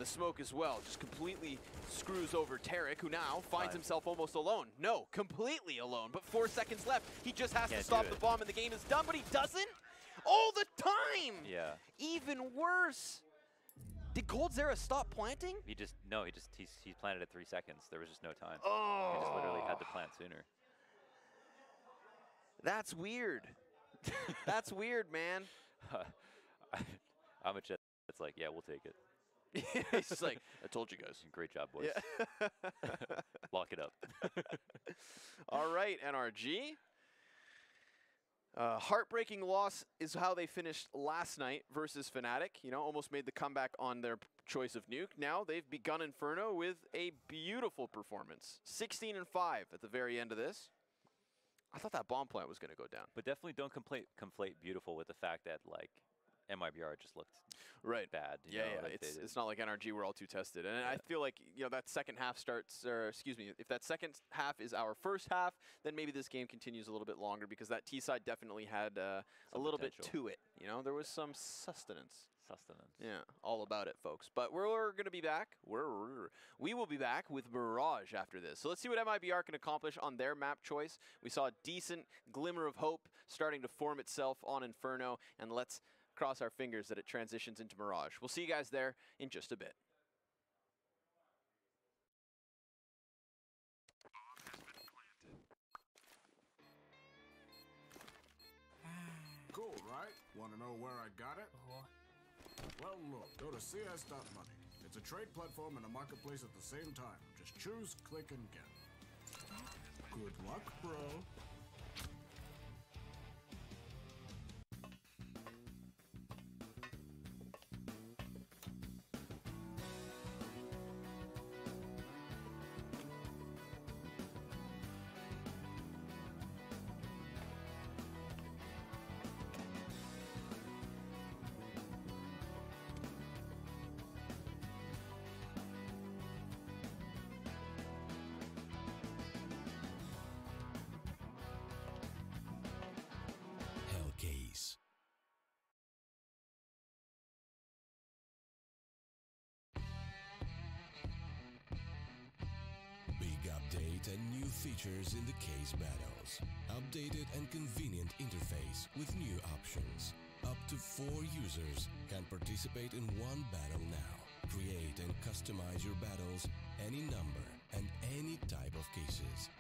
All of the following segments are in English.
the smoke as well. Just completely screws over Tarek, who now finds himself almost alone. No, completely alone, but 4 seconds left. He just has to stop the bomb and the game is done, but he doesn't all the time. Yeah. Even worse. Did coldzera stop planting? He planted at 3 seconds. There was just no time. Oh. He just literally had to plant sooner. That's weird. That's weird, man. How much it's like, yeah, we'll take it. He's just like, I told you guys. Great job, boys. Yeah. Lock it up. All right, NRG. Heartbreaking loss is how they finished last night versus Fnatic. You know, almost made the comeback on their choice of nuke. Now they've begun Inferno with a beautiful performance. 16-5 at the very end of this. I thought that bomb plant was going to go down. But definitely don't conflate beautiful with the fact that, like, Mibr just looked bad. Yeah. It's not like NRG were all too tested. And I feel like, you know, that second half starts, or excuse me, if that second half is our first half, then maybe this game continues a little bit longer because that T side definitely had a little bit to it. You know, there was some sustenance. Yeah, all about it, folks. But we're going to be back. We will be back with Mirage after this. So let's see what Mibr can accomplish on their map choice. We saw a decent glimmer of hope starting to form itself on Inferno, and let's cross our fingers that it transitions into Mirage. We'll see you guys there in just a bit. Cool, right? Want to know where I got it? Well, look, go to cs.money. It's a trade platform and a marketplace at the same time. Just choose, click, and get. Good luck, bro. Case. Big update and new features in the case battles. Updated and convenient interface with new options. Up to 4 users can participate in one battle now. Create and customize your battles, any number and any type of cases.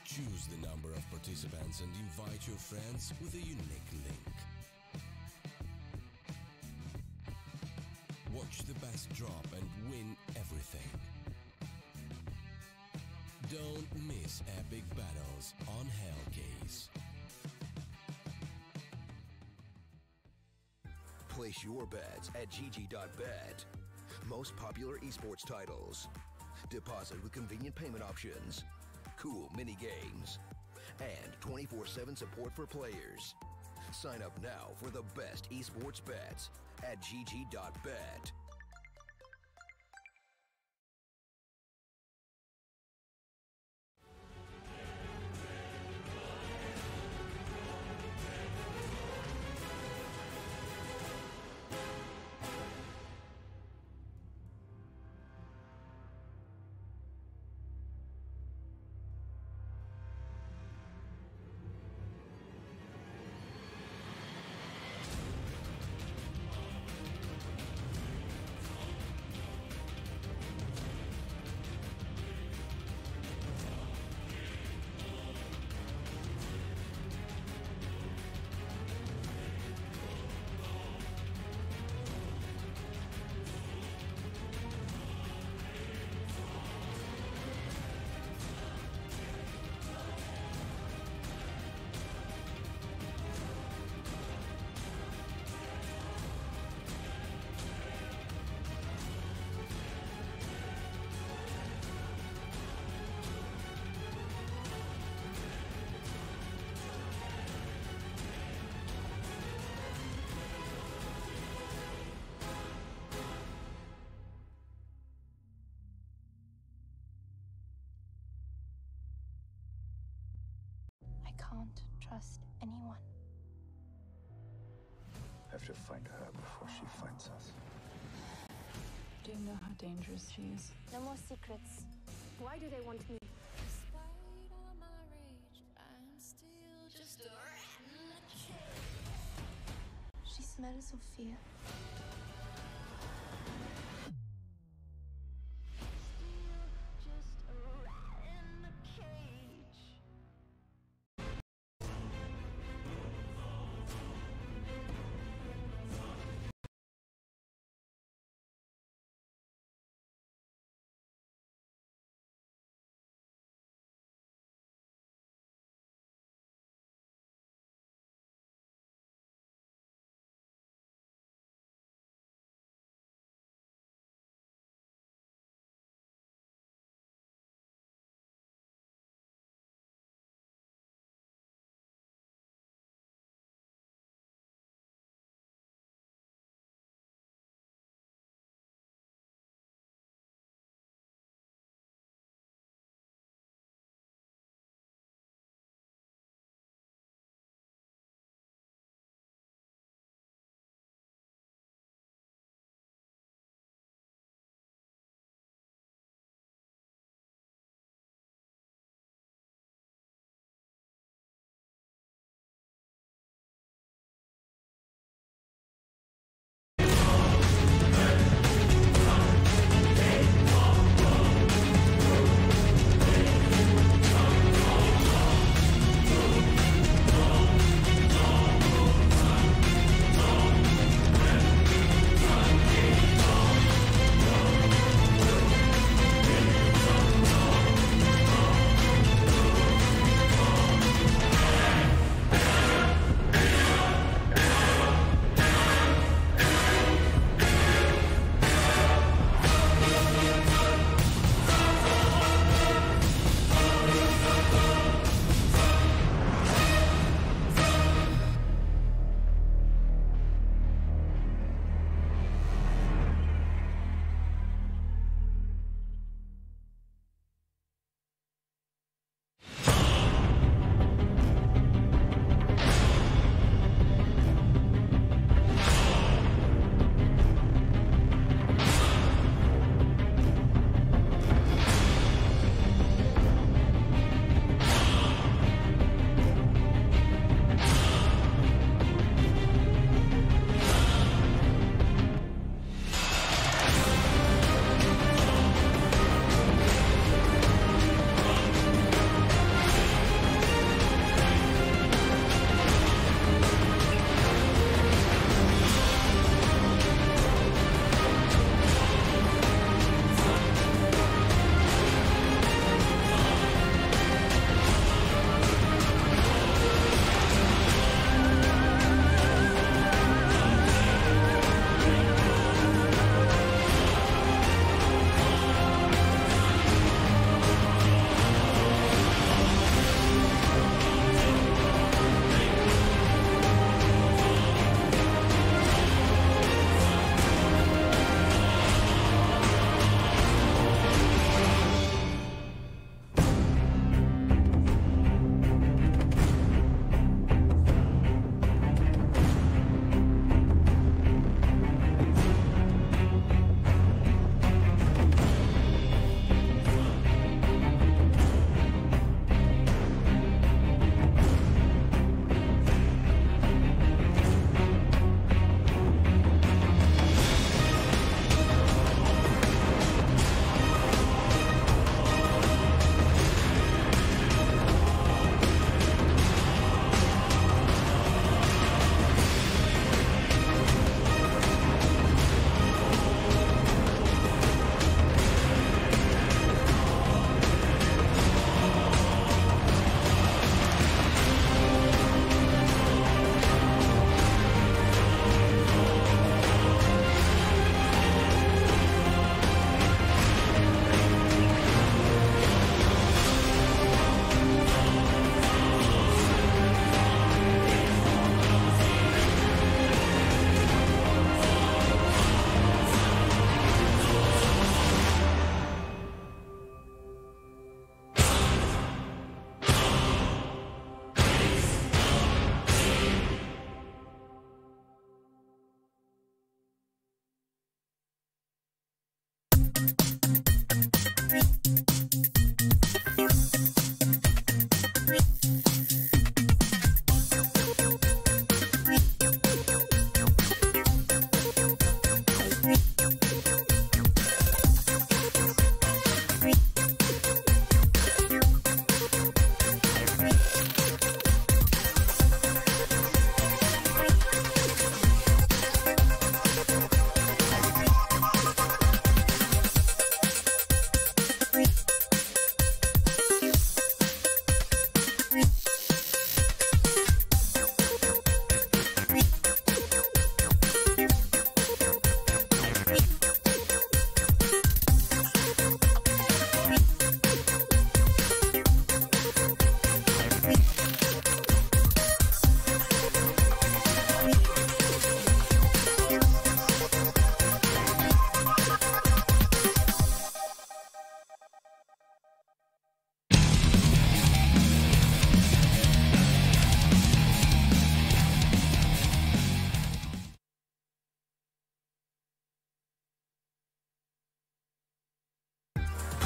Choose the number of participants and invite your friends with a unique link. Watch the best drop and win everything. Don't miss epic battles on Hellcase. Place your bets at gg.bet. Most popular esports titles. Deposit with convenient payment options. Cool mini games, and 24/7 support for players. Sign up now for the best esports bets at gg.bet. can't trust anyone. Have to find her before she finds us. out how dangerous she is. No more secrets. Why do they want me? She smells Sophia.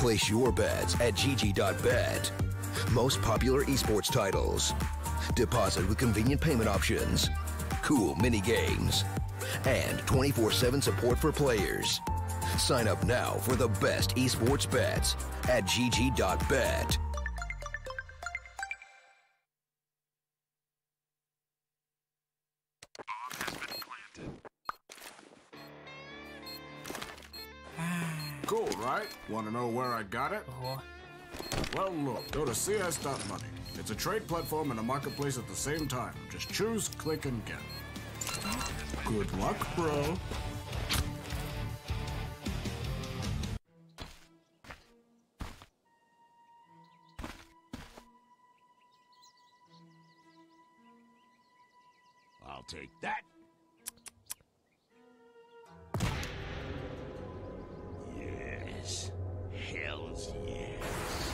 Place your bets at gg.bet. Most popular esports titles. Deposit with convenient payment options. Cool mini games. And 24/7 support for players. Sign up now for the best esports bets at gg.bet. Cool, right? Want to know where I got it? Well, look, go to cs.money. It's a trade platform and a marketplace at the same time. Just choose, click, and get. Good luck, bro. I'll take that. Yes. Hells yes.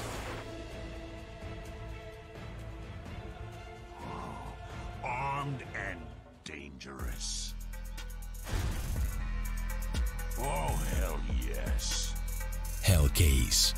Oh, armed and dangerous. Oh, hell yes. Hellcase.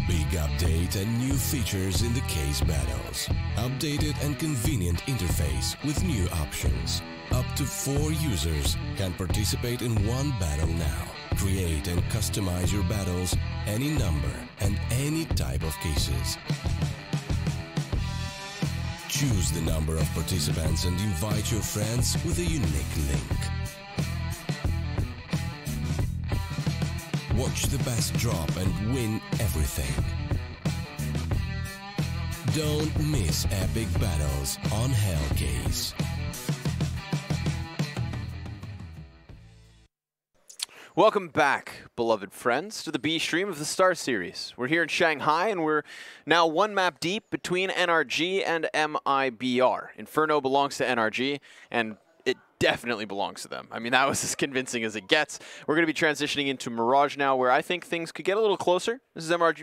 Big update and new features in the case battles. Updated and convenient interface with new options. Up to 4 users can participate in one battle now. Create and customize your battles, any number and any type of cases. Choose the number of participants and invite your friends with a unique link. Watch the best drop and win everything. Don't miss epic battles on Hellcase. Welcome back, beloved friends, to the B stream of the StarSeries. We're here in Shanghai, and we're now one map deep between NRG and Mibr. Inferno belongs to NRG, and it definitely belongs to them. I mean, that was as convincing as it gets. We're going to be transitioning into Mirage now, where I think things could get a little closer. This is Mibr's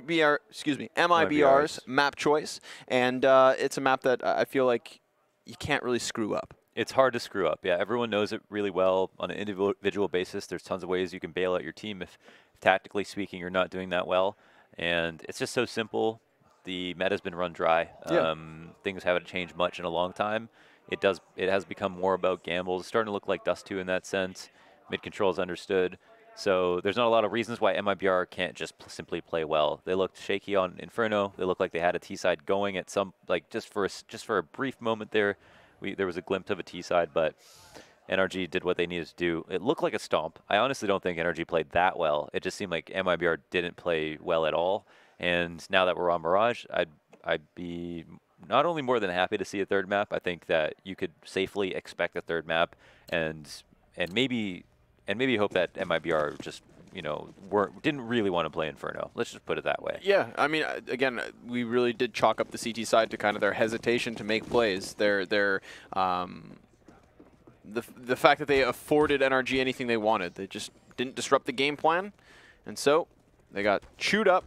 map choice, and it's a map that I feel like you can't really screw up. It's hard to screw up. Yeah, everyone knows it really well on an individual basis. There's tons of ways you can bail out your team if tactically speaking, you're not doing that well. And it's just so simple. The meta's been run dry. Yeah. Things haven't changed much in a long time. It has become more about gambles. It's starting to look like Dust 2 in that sense. Mid control is understood. So there's not a lot of reasons why Mibr can't just simply play well. They looked shaky on Inferno. They looked like they had a T side going at some, like just for a brief moment there. There was a glimpse of a T side, but NRG did what they needed to do. It looked like a stomp. I honestly don't think NRG played that well. It just seemed like Mibr didn't play well at all. And now that we're on Mirage, I'd be not only more than happy to see a third map. I think that you could safely expect a third map, and maybe hope that Mibr just didn't really want to play Inferno. Let's just put it that way. Yeah, I mean, again, we really did chalk up the CT side to kind of their hesitation to make plays. The fact that they afforded NRG anything they wanted. They just didn't disrupt the game plan, and so they got chewed up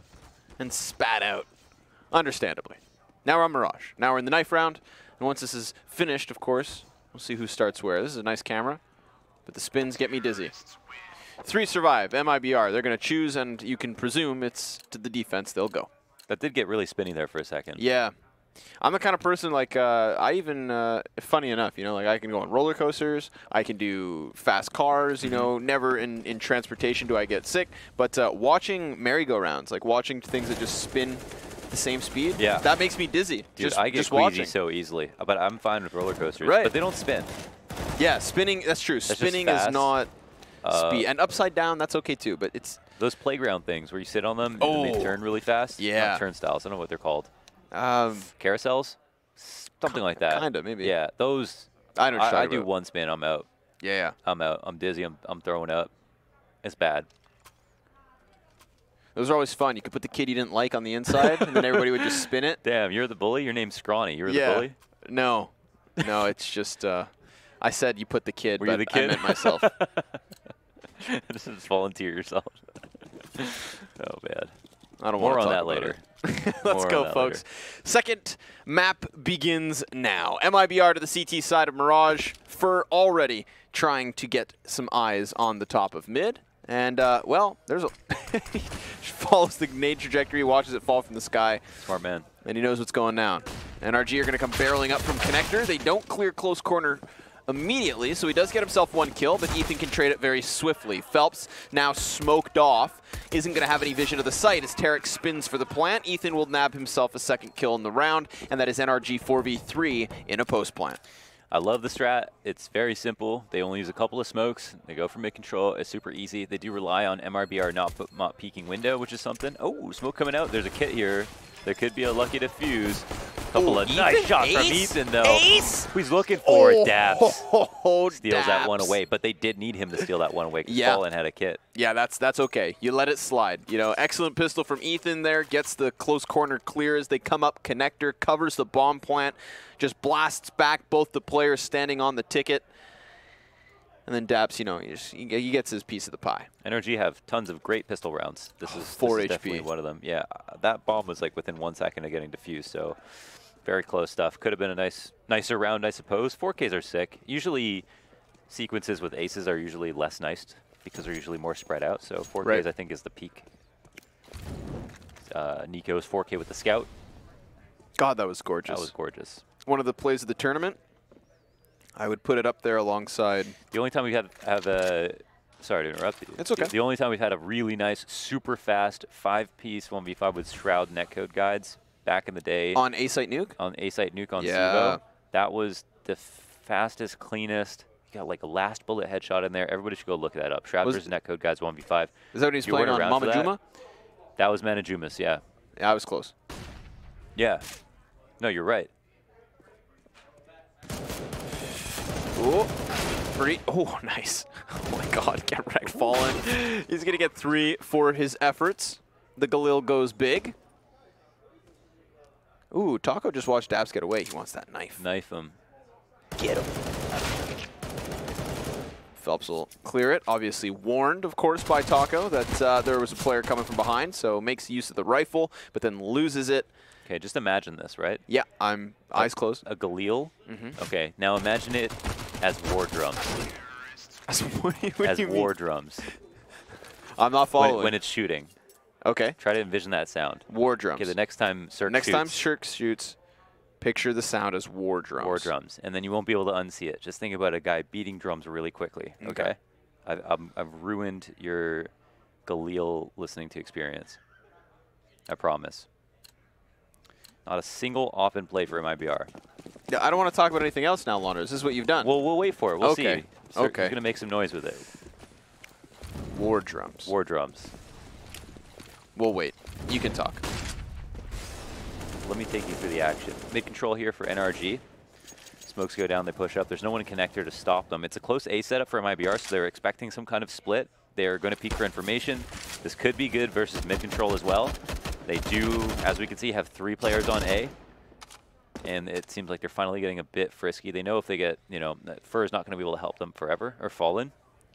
and spat out, understandably. Now we're on Mirage. Now we're in the knife round, and once this is finished, of course, we'll see who starts where. This is a nice camera, but the spins get me dizzy. 3 survive, Mibr. They're going to choose, and you can presume it's to the defense they'll go. That did get really spinny there for a second. Yeah. I'm the kind of person, like, I even, funny enough, like I can go on roller coasters, I can do fast cars, never in transportation do I get sick, but watching merry-go-rounds, like watching things that just spin the same speed, that makes me dizzy. Dude, I get queasy so easily, but I'm fine with roller coasters, but they don't spin. Yeah, spinning, that's true. Spinning is not speed. And upside down, that's okay too, but it's... Those playground things where you sit on them and they turn really fast. Yeah. Not turnstiles, I don't know what they're called. Carousels? Something like that. Kind of, maybe. Yeah, those... I do one spin, I'm out. Yeah. I'm out. I'm dizzy. I'm throwing up. It's bad. Those are always fun. You could put the kid you didn't like on the inside, and then everybody would just spin it. Damn, you're the bully? Your name's Scrawny. You were the bully? No. No, it's just... I said you put the kid, but the kid? I meant myself. Just volunteer yourself. Oh, man. I don't More want to on talk that about later. it. Let's More go, on that folks. later. Second map begins now. Mibr to the CT side of Mirage. Fur already trying to get some eyes on the top of mid. And, well, there's a... he follows the grenade trajectory, watches it fall from the sky. Smart man. And he knows what's going down. NRG are going to come barreling up from connector. They don't clear close corner immediately, so he does get himself one kill, but Ethan can trade it very swiftly. Phelps, now smoked off, isn't going to have any vision of the site as Tarek spins for the plant. Ethan will nab himself a second kill in the round, and that is NRG 4v3 in a post plant. I love the strat. It's very simple. They only use a couple of smokes. They go for mid control. It's super easy. They do rely on MRBR not peeking window, which is something. Oh, smoke coming out. There's a kit here. There could be a lucky defuse. Couple of nice shots from Ethan, though. Ace! He's looking for it. Daps steals that Daps. one away, but they did need him to steal that one away because Yeah. Fallen had a kit. Yeah, that's okay. You let it slide. You know, excellent pistol from Ethan there. Gets the close corner clear as they come up. Connector covers the bomb plant. Just blasts back both the players standing on the ticket. And then Daps, you know, he gets his piece of the pie. NRG have tons of great pistol rounds. This is 4 HP. definitely one of them. Yeah, that bomb was like within 1 second of getting defused, so very close stuff. Could have been a nicer round, I suppose. 4Ks are sick. Usually sequences with aces are usually less nice because they're usually more spread out, so 4Ks Right. I think is the peak. Nico's 4K with the scout. God, that was gorgeous. That was gorgeous. One of the plays of the tournament. I would put it up there alongside. The only time we have a sorry to interrupt you. It's okay. The only time we've had a really nice, super fast 5-piece 1v5 with Shroud netcode guides back in the day. On A-Site Nuke? On A-Site Nuke on Yeah. Vivo. That was the fastest, cleanest. You got like a last bullet headshot in there. Everybody should go look that up. Shroud versus netcode guides 1v5. Is that when he's You playing weren't on around for Mama Juma? That was Manajumas, yeah. Yeah, I was close. Yeah. No, you're right. Oh, pretty. Oh, nice. Oh my God, get wrecked, Fallen. He's going to get 3 for his efforts. The Galil goes big. Ooh, Taco just watched Daps get away. He wants that knife. Knife him. Get him. Phelps will clear it. Obviously warned, of course, by Taco that there was a player coming from behind, so makes use of the rifle, but then loses it. Okay, just imagine this, right? Yeah, I'm eyes closed. A Galil. Mm-hmm. Okay, now imagine it as war drums. What do As you war mean? drums. I'm not following. When it's shooting. Okay. Try to envision that sound. War drums. Okay, the next time Cirque Next shoots, time Shirk shoots, picture the sound as war drums. war drums, and then you won't be able to unsee it. Just think about a guy beating drums really quickly. Okay. I've ruined your Galil listening to experience. I promise. Not a single off-in play for MIBR. Yeah, I don't want to talk about anything else now, Launder. This is what you've done. Well, we'll wait for it. We'll Okay. see. Cirque Okay. is gonna make some noise with it. War drums. War drums. We'll wait. You can talk. Let me take you through the action. Mid control here for NRG. Smokes go down, they push up. There's no one in connector to stop them. It's a close A setup for MIBR, so they're expecting some kind of split. They're going to peek for information. This could be good versus mid control as well. They do, as we can see, have 3 players on A. And it seems like they're finally getting a bit frisky. They know if they get, you know, Fur is not going to be able to help them forever or Fallen.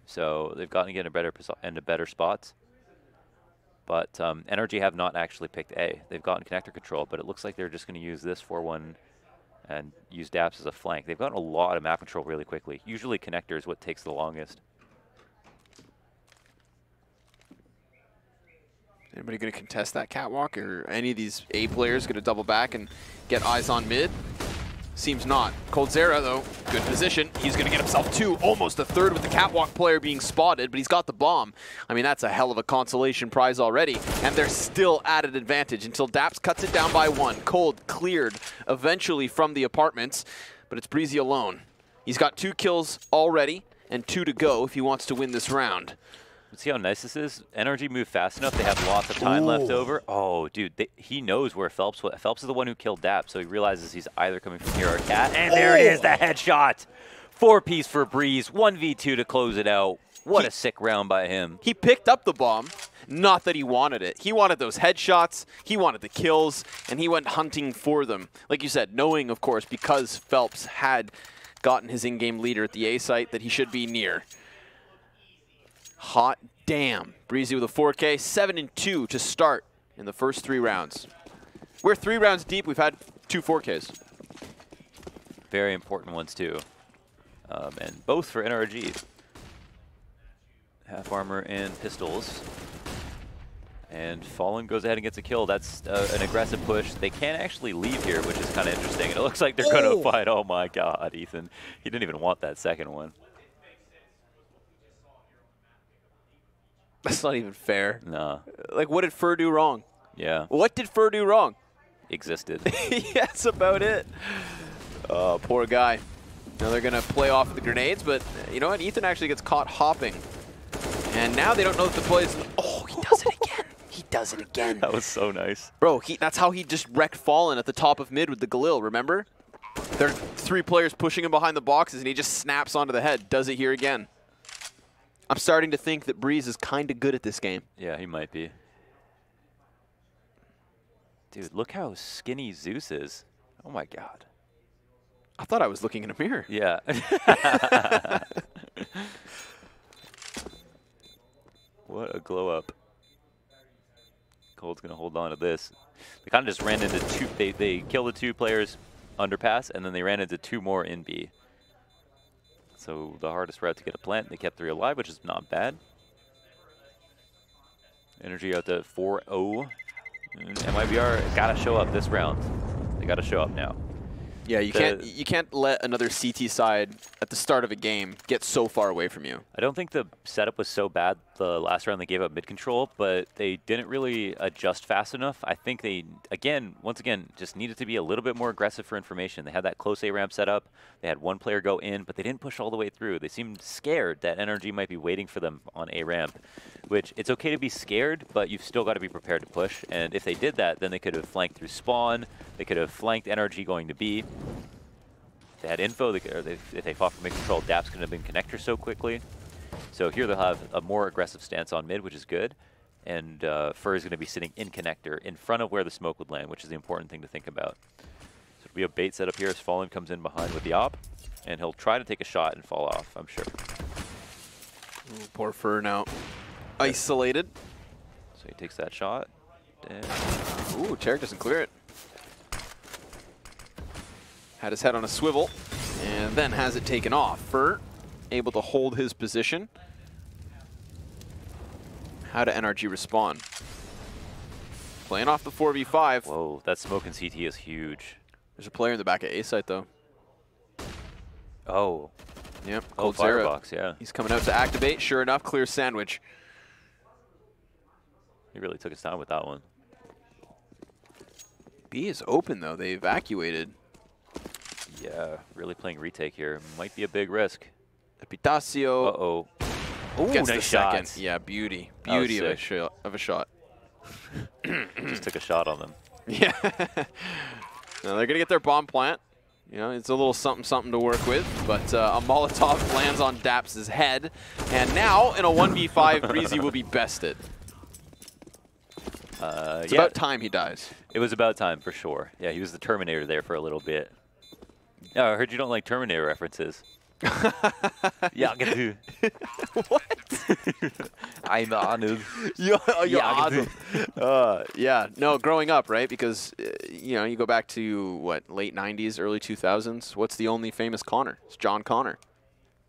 So they've gotten to get into better spots. But NRG have not actually picked A. They've gotten connector control, but it looks like they're just going to use this 4-1 and use Daps as a flank. They've gotten a lot of map control really quickly. Usually connector is what takes the longest. Anybody going to contest that catwalk, or any of these A players going to double back and get eyes on mid? Seems not. Coldzera, though, good position. He's going to get himself 2, almost a third with the catwalk player being spotted, but he's got the bomb. I mean, that's a hell of a consolation prize already, and they're still at an advantage until Daps cuts it down by 1. Cold cleared eventually from the apartments, but it's Breezy alone. He's got 2 kills already and 2 to go if he wants to win this round. See how nice this is? NRG moved fast enough. They have lots of time left over. Oh, dude, he knows where Phelps was. Phelps is the one who killed Daps, so he realizes he's either coming from here or Cat. And there it is, the headshot. 4-piece for Breeze, 1v2 to close it out. What a sick round by him. He picked up the bomb. Not that he wanted it. He wanted those headshots, he wanted the kills, and he went hunting for them. Like you said, knowing, of course, because Phelps had gotten his in-game leader at the A site that he should be near. Hot damn. Breezy with a 4K, 7-2 to start in the first 3 rounds. We're 3 rounds deep. We've had 2 4Ks. Very important ones, too. And both for NRG. Half armor and pistols. And Fallen goes ahead and gets a kill. That's an aggressive push. They can't actually leave here, which is kind of interesting. And it looks like they're going to fight. Oh, my God, Ethan. He didn't even want that second one. That's not even fair. No. Like, what did Fur do wrong? Yeah. What did Fur do wrong? Existed. Yeah, that's about it. Oh, poor guy. Now they're going to play off the grenades, but you know what? Ethan actually gets caught hopping. And now they don't know if the play is... Oh, he does it again. He does it again. That was so nice. Bro, that's how he just wrecked Fallen at the top of mid with the Galil, remember? There are 3 players pushing him behind the boxes, and he just snaps onto the head. Does it here again. I'm starting to think that Breeze is kind of good at this game. Yeah, he might be. Dude, look how skinny Zeus is. Oh, my God. I thought I was looking in a mirror. Yeah. What a glow up. Cold's going to hold on to this. They kind of just ran into 2. They killed the 2 players underpass, and then they ran into 2 more in B. So the hardest route to get a plant, they kept 3 alive, which is not bad. Energy out to 4-0. And MIBR got to show up this round. They got to show up now. Yeah, you can't let another CT side at the start of a game get so far away from you. I don't think the setup was so bad the last round they gave up mid control, but they didn't really adjust fast enough. I think they, once again, just needed to be a little bit more aggressive for information. They had that close A ramp set up. They had 1 player go in, but they didn't push all the way through. They seemed scared that NRG might be waiting for them on A ramp, which it's okay to be scared, but you've still got to be prepared to push. And if they did that, then they could have flanked through spawn. They could have flanked NRG going to B. They had info, if they fought for mid control, Daps couldn't have been connector so quickly. So here they'll have a more aggressive stance on mid, which is good. And Fur is going to be sitting in connector in front of where the smoke would land, which is the important thing to think about. So it'll be a bait setup here as Fallen comes in behind with the op. And he'll try to take a shot and fall off, I'm sure. Ooh, poor Fur now. Isolated. So he takes that shot. And ooh, Tarek doesn't clear it. Had his head on a swivel, and then has it taken off. Fur able to hold his position. How do NRG respond? Playing off the 4v5. Whoa, that smoke in CT is huge. There's a player in the back of A site, though. Oh. Yep, Oh, Cold Zero. Firebox, yeah. He's coming out to activate. Sure enough, clear sandwich. He really took his time with that one. B is open, though. They evacuated. Yeah, really playing retake here. Might be a big risk. Epitacio. Uh-oh. Oh, Gets nice the shot. second. Yeah, beauty. Beauty of a shot. Just took a shot on them. Yeah. Now they're going to get their bomb plant. You know, it's a little something to work with, but a Molotov lands on Daps' head. And now, in a 1v5, Breezy will be bested. It's about time he dies. It was about time, for sure. Yeah, he was the Terminator there for a little bit. Yeah, I heard you don't like Terminator references. Yeah, I can do. What? I'm honored. You're awesome. Yeah, no, growing up, right? Because, you know, you go back to, what, late 90s, early 2000s. What's the only famous Connor? It's John Connor.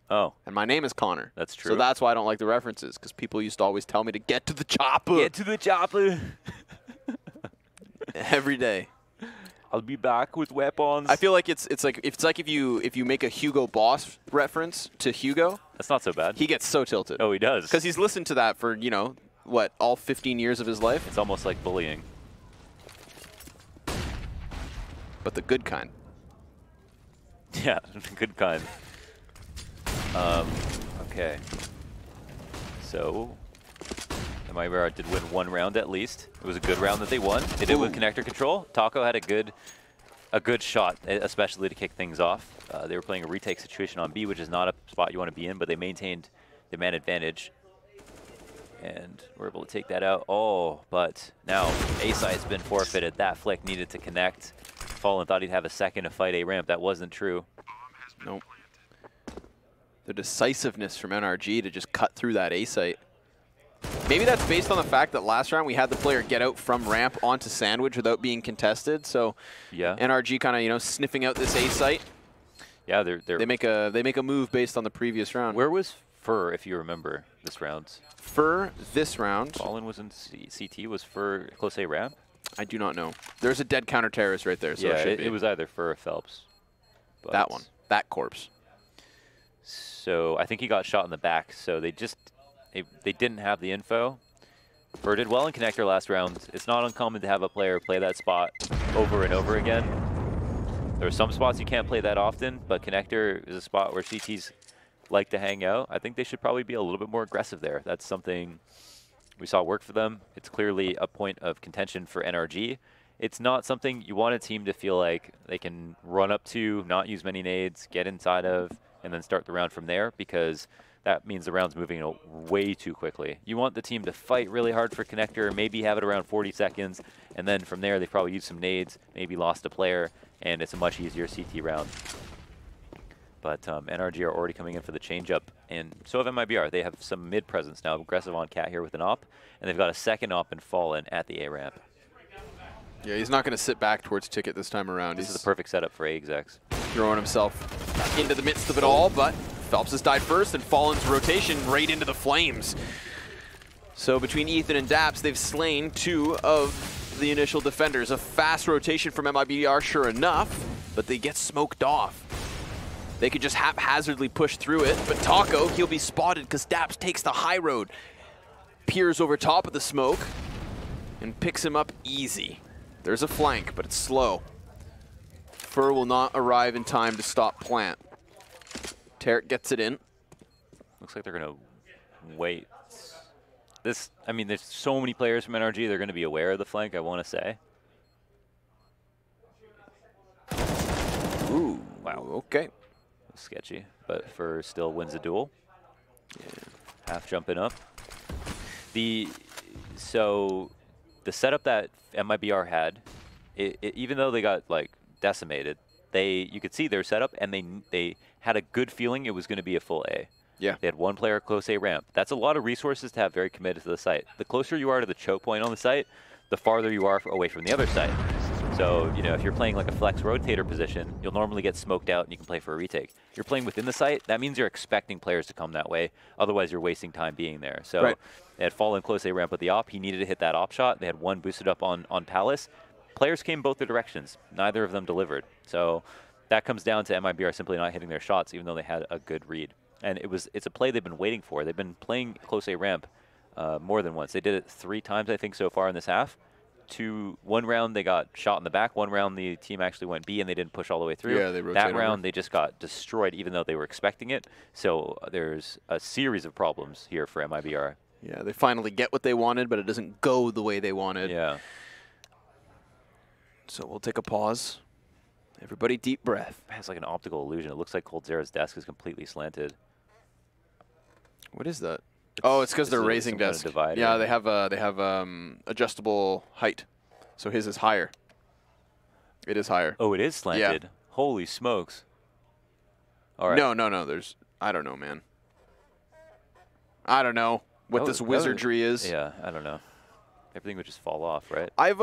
Oh. And my name is Connor. That's true. So that's why I don't like the references, because people used to always tell me to get to the chopper. Get to the chopper. Every day. I'll be back with weapons. I feel like it's like if you make a Hugo Boss reference to Hugo. That's not so bad. He gets so tilted. Oh, he does. Because he's listened to that for, you know, what, all 15 years of his life? It's almost like bullying. But the good kind. Yeah, good kind. Okay. So, Mibr did win 1 round at least. It was a good round that they won. They did it with connector control. Taco had a good shot, especially to kick things off. They were playing a retake situation on B, which is not a spot you want to be in, but they maintained the man advantage. And we're able to take that out. Oh, but now A-side's been forfeited. That flick needed to connect. Fallen thought he'd have a second to fight A ramp. That wasn't true. Nope. The decisiveness from NRG to just cut through that A site. Maybe that's based on the fact that last round we had the player get out from ramp onto sandwich without being contested. So yeah, NRG kind of, you know, sniffing out this A site. Yeah, they make a move based on the previous round. Where was Fur, if you remember this round? Fur this round. Fallen was in CT. Was Fur close A ramp? I do not know. There's a dead counter terrorist right there. So yeah, it was either Fur or Phelps. That one. That corpse. So I think he got shot in the back. So they didn't have the info. Fur did well in connector last round. It's not uncommon to have a player play that spot over and over again. There are some spots you can't play that often, but connector is a spot where CTs like to hang out. I think they should probably be a little bit more aggressive there. That's something we saw work for them. It's clearly a point of contention for NRG. It's not something you want a team to feel like they can run up to, not use many nades, get inside of, and then start the round from there, because that means the round's moving way too quickly. You want the team to fight really hard for connector, maybe have it around 40 seconds, and then from there they probably use some nades, maybe lost a player, and it's a much easier CT round. But NRG are already coming in for the changeup, and so have MIBR. They have some mid presence now, aggressive on Cat here with an op, and they've got a second op and Fallen at the A ramp. Yeah, he's not going to sit back towards Ticket this time around. This is the perfect setup for execs. Throwing himself into the midst of it all, but Phelps has died first, and Fallen's rotation right into the flames. So between Ethan and Daps, they've slain 2 of the initial defenders. A fast rotation from MIBR, sure enough, but they get smoked off. They could just haphazardly push through it, but Taco, he'll be spotted because Daps takes the high road, peers over top of the smoke, and picks him up easy. There's a flank, but it's slow. Fur will not arrive in time to stop plant. Tarek gets it in. Looks like they're going to wait. I mean, there's so many players from NRG, they're going to be aware of the flank, I want to say. Ooh, wow. Okay. Sketchy, but Fur still wins the duel. Yeah. Half jumping up. So the setup that MIBR had, even though they got like decimated, you could see their setup, and they had a good feeling it was going to be a full A. Yeah. They had one player close A ramp. That's a lot of resources to have very committed to the site. The closer you are to the choke point on the site, the farther you are away from the other site. So, you know, if you're playing like a flex rotator position, you'll normally get smoked out and you can play for a retake. If you're playing within the site, that means you're expecting players to come that way. Otherwise, you're wasting time being there. So They had fallen close A ramp with the op. He needed to hit that op shot. They had one boosted up on Palace. Players came both the directions. Neither of them delivered. So that comes down to MIBR simply not hitting their shots, even though they had a good read. And it's a play they've been waiting for. They've been playing close A ramp more than once. They did it 3 times, I think, so far in this half. One round they got shot in the back. One round the team actually went B and they didn't push all the way through. Yeah, they rotated that round over. They just got destroyed, even though they were expecting it. So there's a series of problems here for MIBR. Yeah, they finally get what they wanted, but it doesn't go the way they wanted. Yeah. So we'll take a pause. Everybody deep breath. It's like an optical illusion. It looks like Coldzera's desk is completely slanted. What is that? Oh, it's because they're raising desk. Yeah, they have adjustable height, so his is higher. It is higher. Oh, it is slanted. Yeah. Holy smokes! All right. No. There's I don't know, man. I don't know what this wizardry is. Yeah, I don't know. Everything would just fall off, right? I've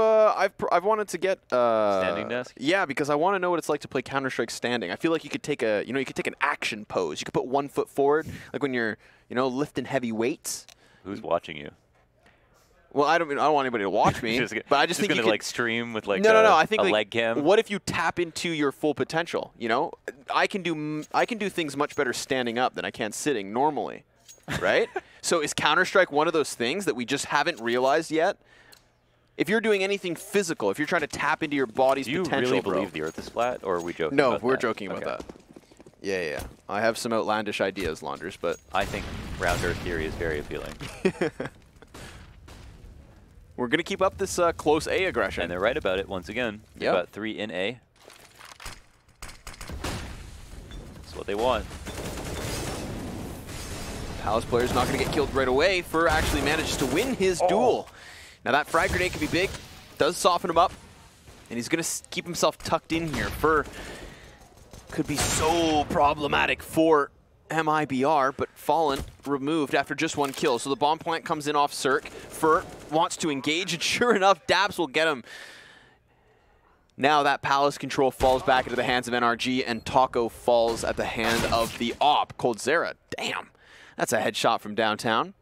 wanted to get standing desk. Yeah, because I want to know what it's like to play Counter-Strike standing. I feel like you could take an action pose. You could put 1 foot forward, like when you're lifting heavy weights. Who's watching you? Well, I don't want anybody to watch me, but I just think you could like stream with like no. I think a like, leg cam. What if you tap into your full potential? You know, I can do things much better standing up than I can sitting normally. Right? So is Counter-Strike one of those things that we just haven't realized yet? If you're doing anything physical, if you're trying to tap into your body's potential, do you really believe the Earth is flat, or are we joking No, about we're that? joking about that. Yeah. I have some outlandish ideas, Launders, but I think round Earth theory is very appealing. We're going to keep up this close A aggression. And they're right about it once again. They've got 3 in A. That's what they want. Palace player's not going to get killed right away. Fur actually manages to win his duel. Now that frag grenade could be big. Does soften him up. And he's going to keep himself tucked in here. Fur could be so problematic for MIBR, but Fallen removed after just one kill. So the bomb plant comes in off Cirque. Furt wants to engage, and sure enough, Dabs will get him. Now that Palace control falls back into the hands of NRG, and Taco falls at the hand of the AWP, Coldzera. Damn, that's a headshot from downtown.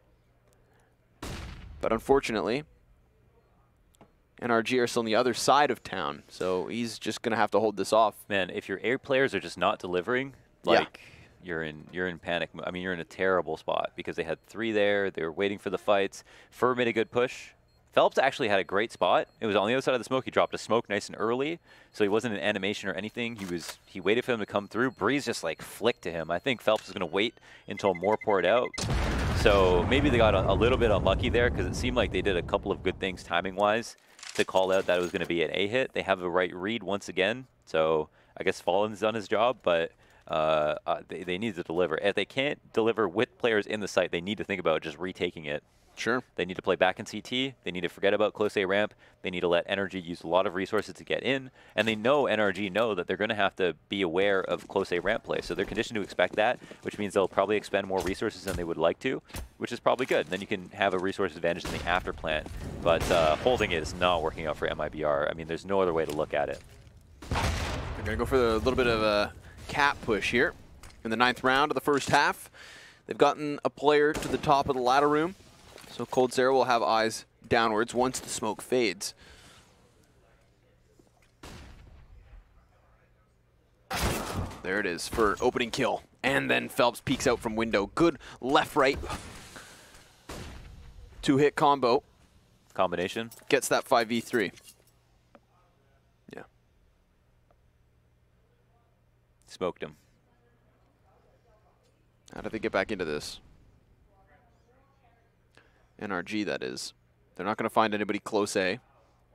But unfortunately, NRG are still on the other side of town, so he's just going to have to hold this off. Man, if your air players are just not delivering, like, you're in panic. I mean, you're in a terrible spot because they had 3 there. They were waiting for the fights. Fur made a good push. Phelps actually had a great spot. It was on the other side of the smoke. He dropped a smoke nice and early, so he wasn't in animation or anything. He waited for him to come through. Breeze just like flicked to him. I think Phelps is going to wait until more poured out. So maybe they got a little bit unlucky there because it seemed like they did a couple of good things timing-wise to call out that it was going to be an A hit. They have the right read once again, so I guess Fallen's done his job, but they need to deliver. If they can't deliver with players in the site, they need to think about just retaking it. Sure. They need to play back in CT. They need to forget about close A ramp. They need to let NRG use a lot of resources to get in. And they know, NRG know, that they're going to have to be aware of close A ramp play. So they're conditioned to expect that, which means they'll probably expend more resources than they would like to, which is probably good. Then you can have a resource advantage in the after plant. But holding it is not working out for MIBR. I mean, there's no other way to look at it. They're going to go for a little bit of a cap push here in the 9th round of the first half. They've gotten a player to the top of the ladder room. So Coldzera will have eyes downwards once the smoke fades. There it is for opening kill. And then Phelps peeks out from window. Good left-right 2-hit combo. Combination. Gets that 5v3. Yeah. Smoked him. How do they get back into this? NRG, that is. They're not going to find anybody close A.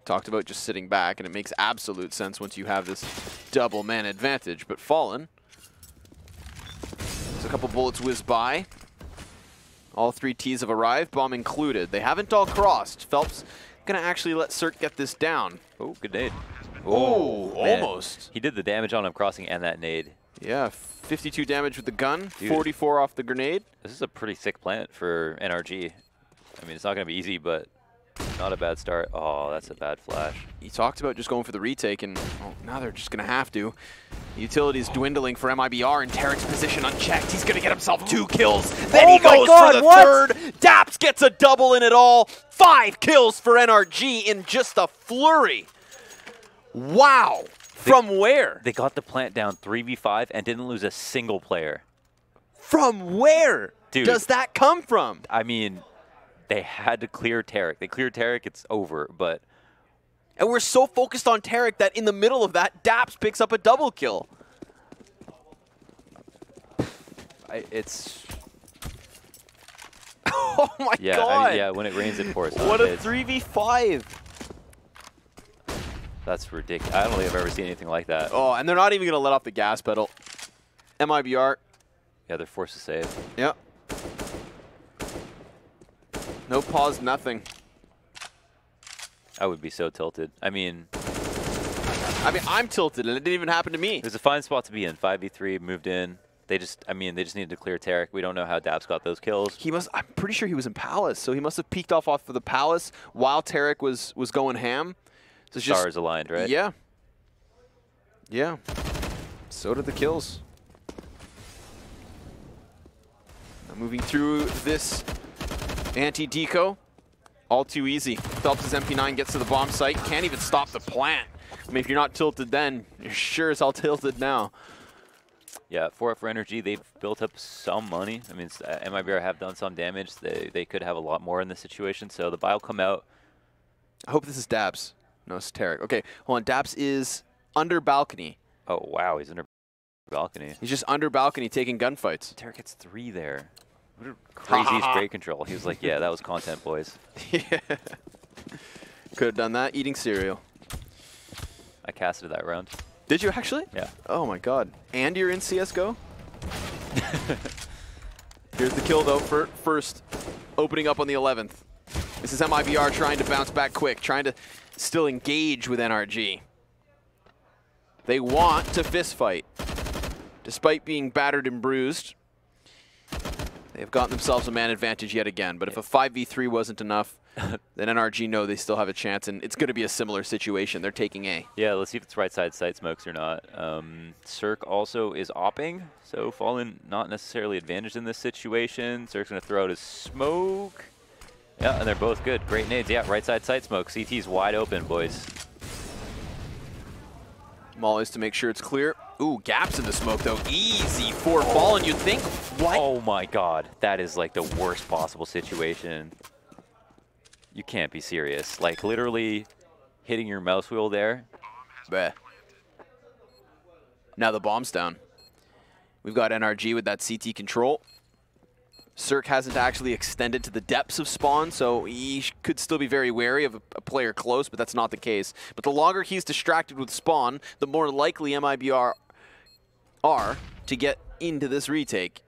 Talked about just sitting back, and it makes absolute sense once you have this double man advantage. But Fallen, there's a couple bullets whizzed by. All 3 Ts have arrived, bomb included. They haven't all crossed. Phelps going to actually let Cirque get this down. Oh, good nade. Oh, almost. He did the damage on him crossing and that nade. Yeah, 52 damage with the gun, Dude, 44 off the grenade. This is a pretty sick plant for NRG. I mean, it's not going to be easy, but not a bad start. Oh, that's a bad flash. He talked about just going for the retake, and now they're just going to have to. Utility's dwindling for MIBR, and Tarek's position unchecked. He's going to get himself 2 kills. Then he goes for the 3rd. Daps gets a double in it all. 5 kills for NRG in just a flurry. Wow. From where? They got the plant down 3v5 and didn't lose a single player. From where does that come from? I mean, they had to clear Tarek. They cleared Tarek, it's over, but... And we're so focused on Tarek that in the middle of that, Daps picks up a double kill. It's... Oh my God. I mean, yeah, when it rains, it pours. What a 3v5. That's ridiculous. I don't think I've ever seen anything like that. Oh, and they're not even going to let off the gas pedal. MIBR. Yeah, they're forced to save. Yep. No pause, nothing. I would be so tilted. I mean, I'm tilted, and it didn't even happen to me. It was a fine spot to be in. 5v3, moved in. They just needed to clear Tarek. We don't know how Daps got those kills. I'm pretty sure he was in Palace, so he must have peeked off of the Palace while Tarek was going ham. So Stars aligned, right? Yeah. Yeah. So did the kills. Now moving through this anti-deco. All too easy. Phelps' MP9 gets to the bomb site. Can't even stop the plant. I mean, if you're not tilted then, you're sure as hell tilted now. Yeah, for NRG, they've built up some money. I mean, MIBR have done some damage. They could have a lot more in this situation, so the buy will come out. I hope this is Dabs. No, it's Tarek. Okay, hold on. Dabs is under balcony. Oh, wow, he's under balcony. He's just under balcony taking gunfights. Tarek gets 3 there. What a crazy spray control. He was like, yeah, that was content, boys. Yeah. Could have done that eating cereal. I casted that round. Did you actually? Yeah. Oh my God. And you're in CSGO? Here's the kill though for first, opening up on the 11th. This is MIBR trying to bounce back quick, trying to still engage with NRG. They want to fist fight. Despite being battered and bruised, They've gotten themselves a man advantage yet again, but if a 5v3 wasn't enough, then NRG know they still have a chance, and it's going to be a similar situation. They're taking A. Yeah, let's see if it's right side sight smokes or not. Cirque also is opping, so Fallen not necessarily advantaged in this situation. Cirque's going to throw out his smoke. Yeah, and they're both good. Great nades. Yeah, right side sight smoke. CT's wide open, boys. Molly's to make sure it's clear. Ooh, gaps in the smoke, though. Easy for Fallen, you'd think. What? Oh my god, that is like the worst possible situation. You can't be serious. Like, literally hitting your mouse wheel there. Bleh. Now the bomb's down. We've got NRG with that CT control. Cirque hasn't actually extended to the depths of spawn, so he could still be very wary of a player close, but that's not the case. But the longer he's distracted with spawn, the more likely MIBR are to get into this retake.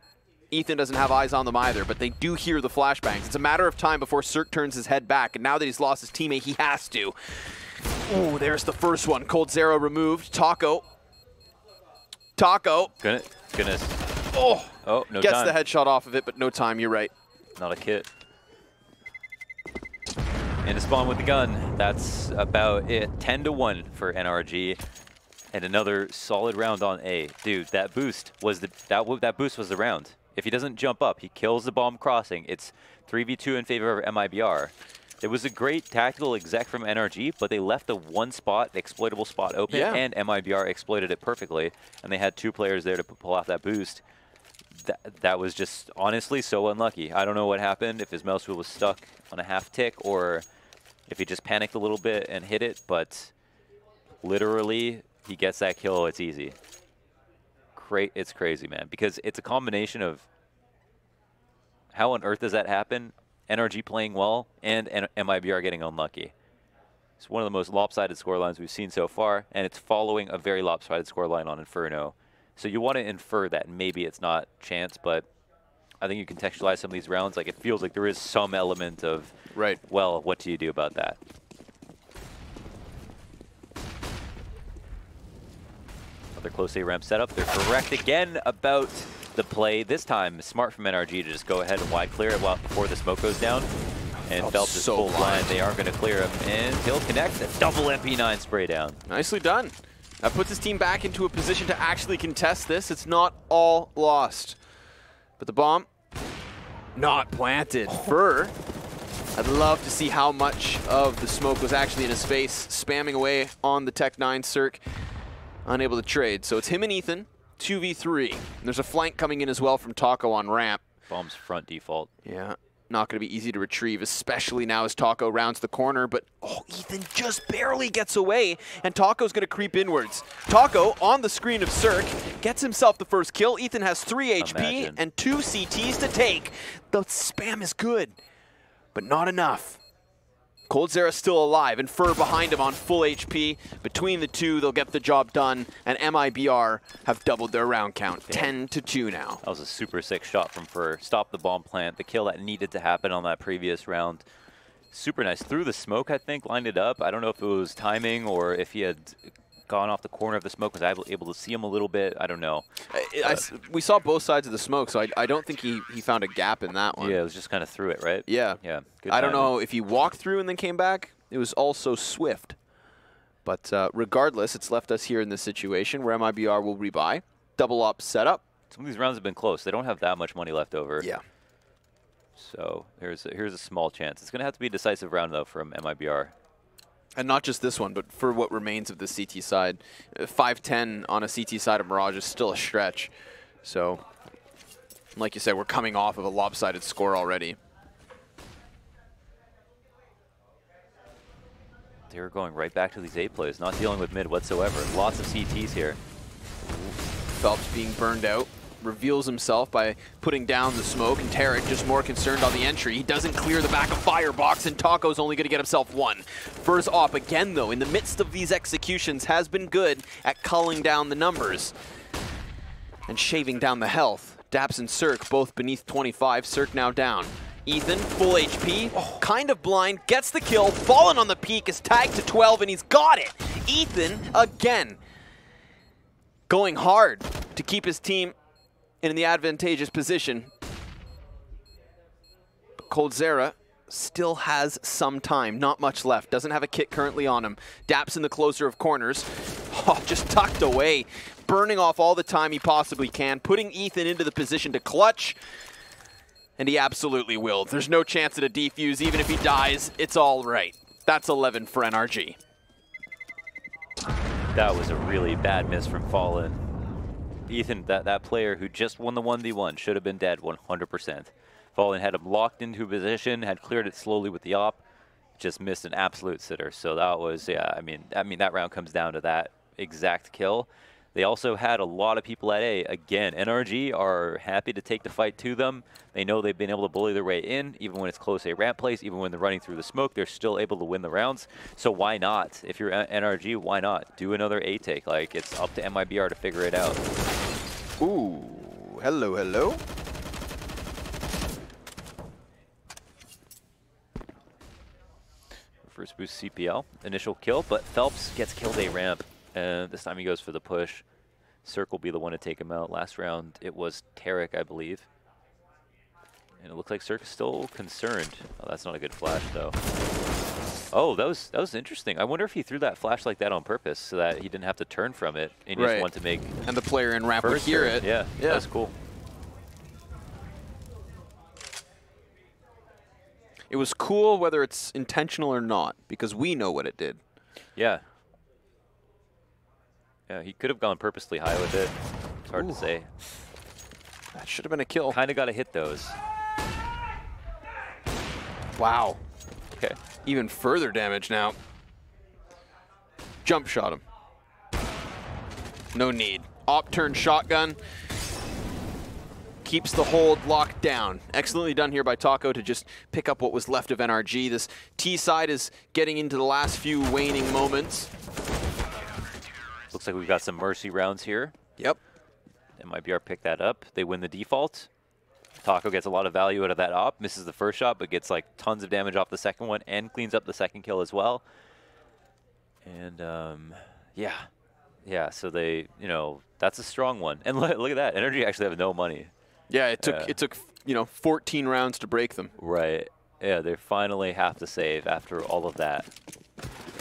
Ethan doesn't have eyes on them either, but they do hear the flashbangs. It's a matter of time before Cirque turns his head back, and now that he's lost his teammate, he has to. Ooh, there's the first one. Cold Zero removed. Taco. Goodness. Oh, no gets time. the headshot off of it, but no time, you're right. Not a kit. And to spawn with the gun. That's about it. 10-1 for NRG. And another solid round on A. Dude, that boost was that boost was the round. If he doesn't jump up, he kills the bomb crossing. It's 3v2 in favor of MIBR. It was a great tactical exec from NRG, but they left the one spot, exploitable spot open, and MIBR exploited it perfectly. And they had two players there to pull off that boost. That was just honestly so unlucky. I don't know what happened, if his mouse wheel was stuck on a half tick or if he just panicked a little bit and hit it, but literally he gets that kill, it's easy. It's crazy, man, because it's a combination of how on earth does that happen? NRG playing well and MIBR getting unlucky. It's one of the most lopsided scorelines we've seen so far, and it's following a very lopsided scoreline on Inferno. So you want to infer that maybe it's not chance, but I think you contextualize some of these rounds. Like, it feels like there is some element of, well, what do you do about that? Another close A ramp setup. They're correct again about the play. This time, smart from NRG to just go ahead and wide clear it before the smoke goes down. And Phelps is full blind. They aren't going to clear him. And he'll connect a double MP9 spray down. Nicely done. That puts his team back into a position to actually contest this. It's not all lost. But the bomb, not planted. Fur, I'd love to see how much of the smoke was actually in his face, spamming away on the Tech 9 Cirque, unable to trade. So it's him and Ethan, 2v3. And there's a flank coming in as well from Taco on ramp. Bomb's front default. Yeah. Not going to be easy to retrieve, especially now as Taco rounds the corner. But, oh, Ethan just barely gets away, and Taco's going to creep inwards. Taco, on the screen of Cirque, gets himself the first kill. Ethan has 3 HP and 2 CTs to take. The spam is good, but not enough. Cold Zera's still alive, and Fur behind him on full HP. Between the two, they'll get the job done, and MIBR have doubled their round count, 10-2 now. That was a super sick shot from Fur. Stopped the bomb plant, the kill that needed to happen on that previous round. Super nice. Through the smoke, I think, lined it up. I don't know if it was timing or if he had gone off the corner of the smoke, was able to see him a little bit. I don't know. We saw both sides of the smoke, so I don't think he found a gap in that one. Yeah, it was just kind of through it, right? Yeah. Yeah. Good I don't timing. know if he walked through and then came back. It was also swift. But regardless, it's left us here in this situation where MIBR will rebuy. Double up setup. Some of these rounds have been close. They don't have that much money left over. Yeah. So here's a small chance. It's going to have to be a decisive round, though, from MIBR. And not just this one, but for what remains of the CT side. 5-10 on a CT side of Mirage is still a stretch. So, like you said, we're coming off of a lopsided score already. They're going right back to these A plays, not dealing with mid whatsoever. Lots of CTs here. Phelps being burned out. Reveals himself by putting down the smoke, and Tarek just more concerned on the entry. He doesn't clear the back of Firebox, and Taco's only going to get himself one. Fur's op again, though, in the midst of these executions, has been good at culling down the numbers and shaving down the health. Daps and Cirque both beneath 25. Cirque now down. Ethan, full HP, kind of blind, gets the kill. Fallen on the peak, is tagged to 12, and he's got it. Ethan, again, going hard to keep his team in the advantageous position. Coldzera still has some time, not much left. Doesn't have a kit currently on him. Daps in the closer of corners. Oh, just tucked away. Burning off all the time he possibly can. Putting Ethan into the position to clutch. And he absolutely will. There's no chance at a defuse. Even if he dies, it's all right. That's 11 for NRG. That was a really bad miss from Fallen. Ethan, that player who just won the 1v1, should have been dead 100%. Fallen had him locked into a position, had cleared it slowly with the op, just missed an absolute sitter. So that was, yeah, I mean that round comes down to that exact kill. They also had a lot of people at A. Again, NRG are happy to take the fight to them. They know they've been able to bully their way in, even when it's close A ramp plays, even when they're running through the smoke, they're still able to win the rounds. So why not? If you're NRG, why not? Do another A take. Like, it's up to MIBR to figure it out. Ooh, hello, hello. First boost CPL, initial kill, but Phelps gets killed A ramp. And this time he goes for the push. Cirque will be the one to take him out. Last round it was Tarek, I believe. And it looks like Cirque is still concerned. Oh, that's not a good flash though. Oh, that was interesting. I wonder if he threw that flash like that on purpose so that he didn't have to turn from it and he just wanted to make. And the player in ramp would hear it. Yeah, that's cool. It was cool whether it's intentional or not, because we know what it did. Yeah. Yeah, he could have gone purposely high with it. It's hard to say. That should have been a kill. Kind of got to hit those. Wow. Okay. Even further damage now. Jump shot him. No need. Op turn shotgun. Keeps the hold locked down. Excellently done here by Taco to just pick up what was left of NRG. This T side is getting into the last few waning moments. Looks like we've got some mercy rounds here. Yep. MIBR picked that up. They win the default. Taco gets a lot of value out of that op. Misses the first shot, but gets like tons of damage off the second one and cleans up the second kill as well. And yeah. Yeah, so they, you know, that's a strong one. And look at that. NRG actually have no money. Yeah, it took you know, 14 rounds to break them. Right. Yeah, they finally have to save after all of that.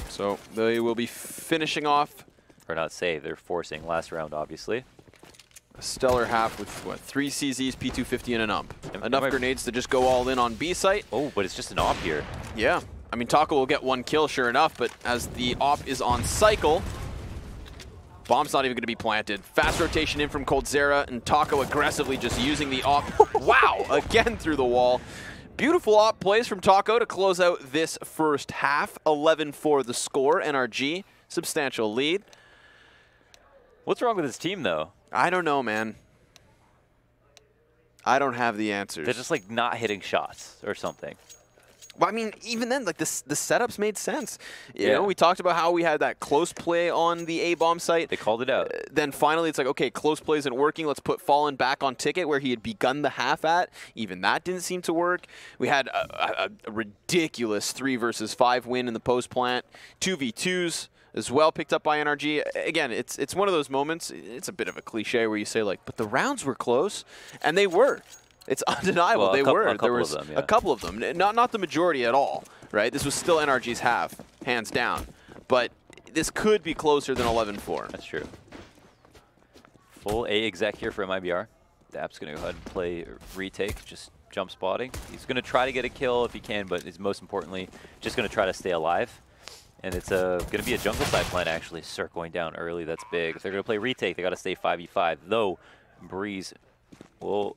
So they will be finishing off. Or not save, they're forcing last round, obviously. A stellar half with, what, 3 CZs, P250, and an ump. Enough grenades to just go all in on B site. Oh, but it's just an op here. Yeah. I mean, Taco will get one kill, sure enough, but as the op is on cycle, bomb's not even going to be planted. Fast rotation in from Coldzera, and Taco aggressively just using the op. Wow, again through the wall. Beautiful op plays from Taco to close out this first half. 11 for the score. NRG, substantial lead. What's wrong with his team, though? I don't know, man. I don't have the answers. They're just, like, not hitting shots or something. Well, I mean, even then, like, the setups made sense. You know, we talked about how we had that close play on the A-bomb site. They called it out. Then finally, it's like, okay, close play isn't working. Let's put Fallen back on ticket where he had begun the half at. Even that didn't seem to work. We had a ridiculous 3 versus 5 win in the post plant. 2v2s as well picked up by NRG. Again, it's one of those moments. It's a bit of a cliche where you say, like, but the rounds were close, and they were. It's undeniable. Well, they were. There was a couple of them. Not the majority at all, right? This was still NRG's half, hands down. But this could be closer than 11-4. That's true. Full A exec here for MIBR. Dap's going to go ahead and play retake, just jump spotting. He's going to try to get a kill if he can, but is most importantly just going to try to stay alive. And it's going to be a jungle side plan, actually. Cirque going down early. That's big. If they're going to play retake, they got to stay 5v5. Though, Breeze will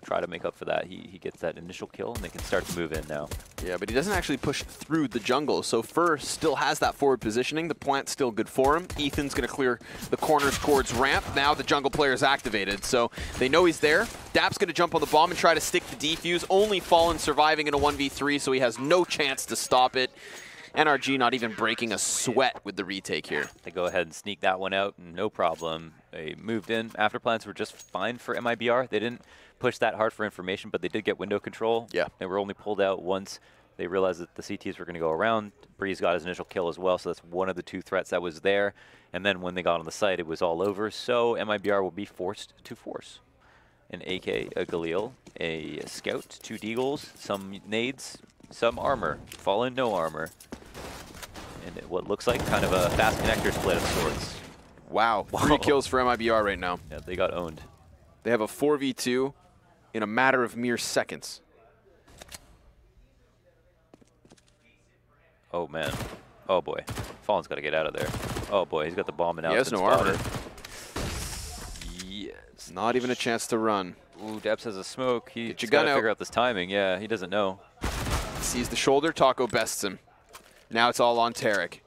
try to make up for that. He gets that initial kill, and they can start to move in now. Yeah, but he doesn't actually push through the jungle. So Fur still has that forward positioning. The plant's still good for him. Ethan's going to clear the corners towards ramp. Now the jungle player is activated, so they know he's there. Dap's going to jump on the bomb and try to stick the defuse. Only Fallen surviving in a 1v3, so he has no chance to stop it. NRG not even breaking a sweat with the retake here. They go ahead and sneak that one out, no problem. They moved in. After plans were just fine for MIBR. They didn't push that hard for information, but they did get window control. Yeah. They were only pulled out once they realized that the CTs were going to go around. Breeze got his initial kill as well, so that's one of the 2 threats that was there. And then when they got on the site, it was all over. So MIBR will be forced to force. an AK, a Galil, a Scout, 2 Deagles, some nades, some armor. Fallen, no armor. And what looks like kind of a fast connector split of sorts. Wow. 3 kills for MIBR right now. Yeah, they got owned. They have a 4v2 in a matter of mere seconds. Oh, man. Oh, boy. Fallen's got to get out of there. Oh, boy. He's got the bomb and out. He has no armor. Yes. Not even a chance to run. Ooh, Depps has a smoke. He's your got gun to out. figure out this timing. Yeah, he doesn't know. Sees the shoulder. Taco bests him. Now it's all on Tarek.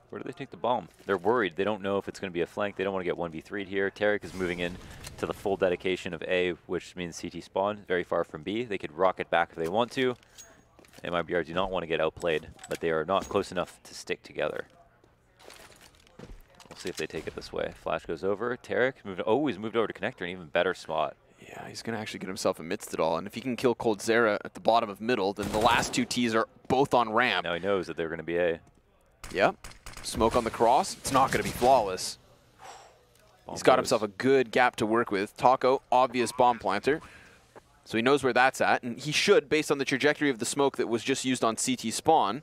Where do they take the bomb? They're worried. They don't know if it's going to be a flank. They don't want to get 1v3'd here. Tarek is moving in to the full dedication of A, which means CT spawn, very far from B. They could rocket back if they want to. MIBR do not want to get outplayed, but they are not close enough to stick together. We'll see if they take it this way. Flash goes over. Tarek moved. Oh, he's moved over to connector, an even better spot. Yeah, he's going to actually get himself amidst it all. And if he can kill coldzera at the bottom of middle, then the last 2 Ts are both on ramp. Now he knows that they're going to be A. Yep. Smoke on the cross. It's not going to be flawless. Bomb He's got goes. himself a good gap to work with. Taco, obvious bomb planter. So he knows where that's at. And he should, based on the trajectory of the smoke that was just used on CT spawn.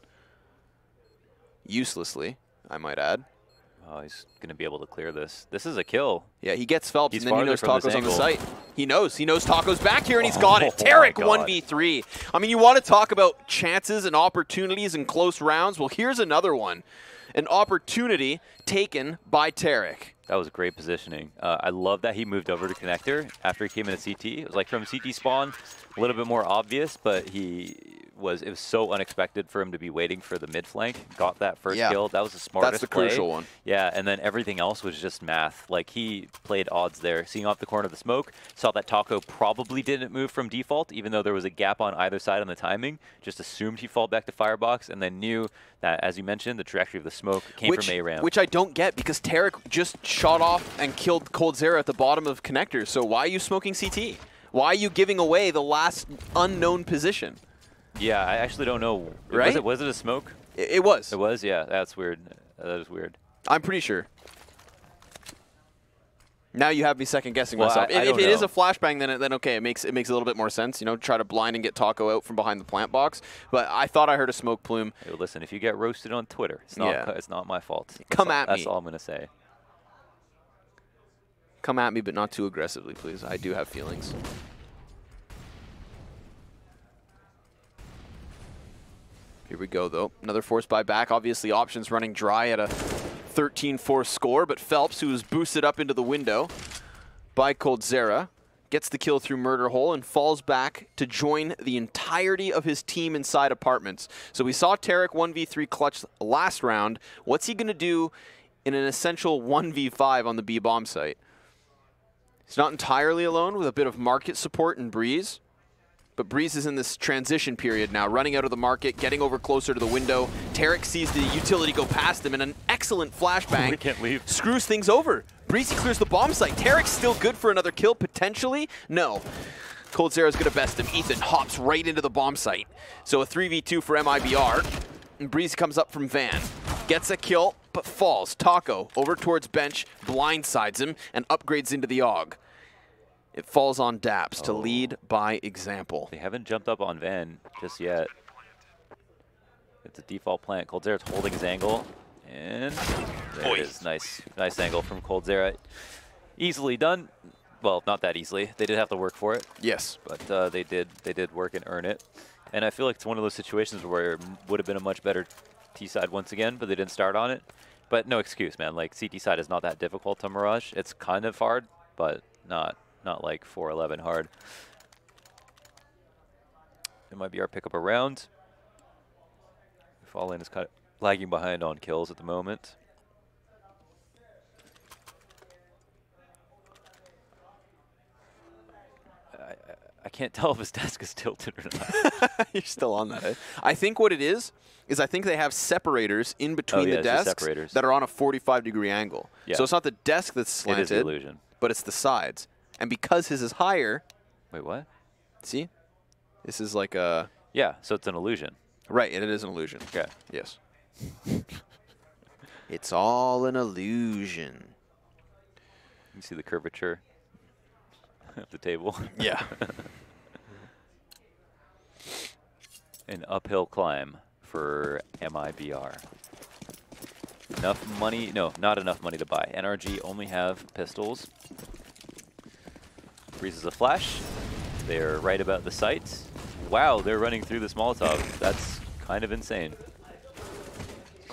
Uselessly, I might add. Oh, he's going to be able to clear this. This is a kill. Yeah, he gets Phelps, He's and then he farther knows from this Taco's on the angle. site. He knows. He knows Taco's back here, and he's got it. Oh my Tarek God. 1v3. I mean, you want to talk about chances and opportunities in close rounds? Well, here's another one. An opportunity taken by Tarek. That was great positioning. I love that he moved over to connector after he came into CT. It was like from CT spawn, a little bit more obvious, but it was so unexpected for him to be waiting for the mid flank. Got that first kill. That was the smartest That's the play. crucial one. Yeah, and then everything else was just math. Like, he played odds there. Seeing off the corner of the smoke, saw that Taco probably didn't move from default, even though there was a gap on either side on the timing. Just assumed he'd fall back to firebox, and then knew that, as you mentioned, the trajectory of the smoke came from A-ramp. Which I don't get, because Tarek just shot off and killed coldzera at the bottom of connector. So why are you smoking CT? Why are you giving away the last unknown position? Yeah, I actually don't know. Right? Was it a smoke? It was. It was? Yeah, that's weird. That is weird. I'm pretty sure. Now you have me second-guessing Well, myself. I If don't it is know. a flashbang, then okay, it makes a little bit more sense. You know, try to blind and get Taco out from behind the plant box. But I thought I heard a smoke plume. Hey, listen, if you get roasted on Twitter, it's not my fault. Come at me. That's all I'm gonna say. Come at me, but not too aggressively, please. I do have feelings. Here we go, though. Another force buy back. Obviously, options running dry at a 13-4 score, but Phelps, who was boosted up into the window by coldzera, gets the kill through murder hole and falls back to join the entirety of his team inside apartments. So we saw Tarek 1v3 clutch last round. What's he going to do in an essential 1v5 on the B-bomb site? He's not entirely alone with a bit of market support in Breeze. But Breeze is in this transition period now, running out of the market, getting over closer to the window. Tarek sees the utility go past him, and an excellent flashbang We can't leave. screws things over. Breezy clears the bomb site. Tarek's still good for another kill, potentially? No. coldzera's going to best him. Ethan hops right into the bomb site. So a 3v2 for MIBR. And Breeze comes up from Van. Gets a kill, but falls. Taco over towards bench, blindsides him, and upgrades into the AUG. It falls on Daps to lead by example. They haven't jumped up on Van just yet. It's a default plant. coldzera's holding his angle. And there it is. Nice angle from coldzera. Easily done. Well, not that easily. They did have to work for it. Yes. But they did work and earn it. And I feel like it's one of those situations where it would have been a much better T side once again, but they didn't start on it. But no excuse, man. Like, CT side is not that difficult to Mirage. It's kind of hard, but not like 4-11 hard. It might be our pick up a round. Fall in is kind of lagging behind on kills at the moment. I can't tell if his desk is tilted or not. You're still on that, eh? I think what it is I think they have separators in between the it's just desks separators. that are on a 45-degree angle. Yeah. So it's not the desk that's slanted, It is the illusion. but it's the sides. And because his is higher, Wait, what? see? This is like a... Yeah, so it's an illusion. Right, and it is an illusion. Okay. Yes. It's all an illusion. You can see the curvature. at the table. Yeah. An uphill climb for MIBR. Enough money? No, not enough money to buy. NRG only have pistols. Freezes a flash. They're right about the site. Wow, they're running through this Molotov. That's kind of insane.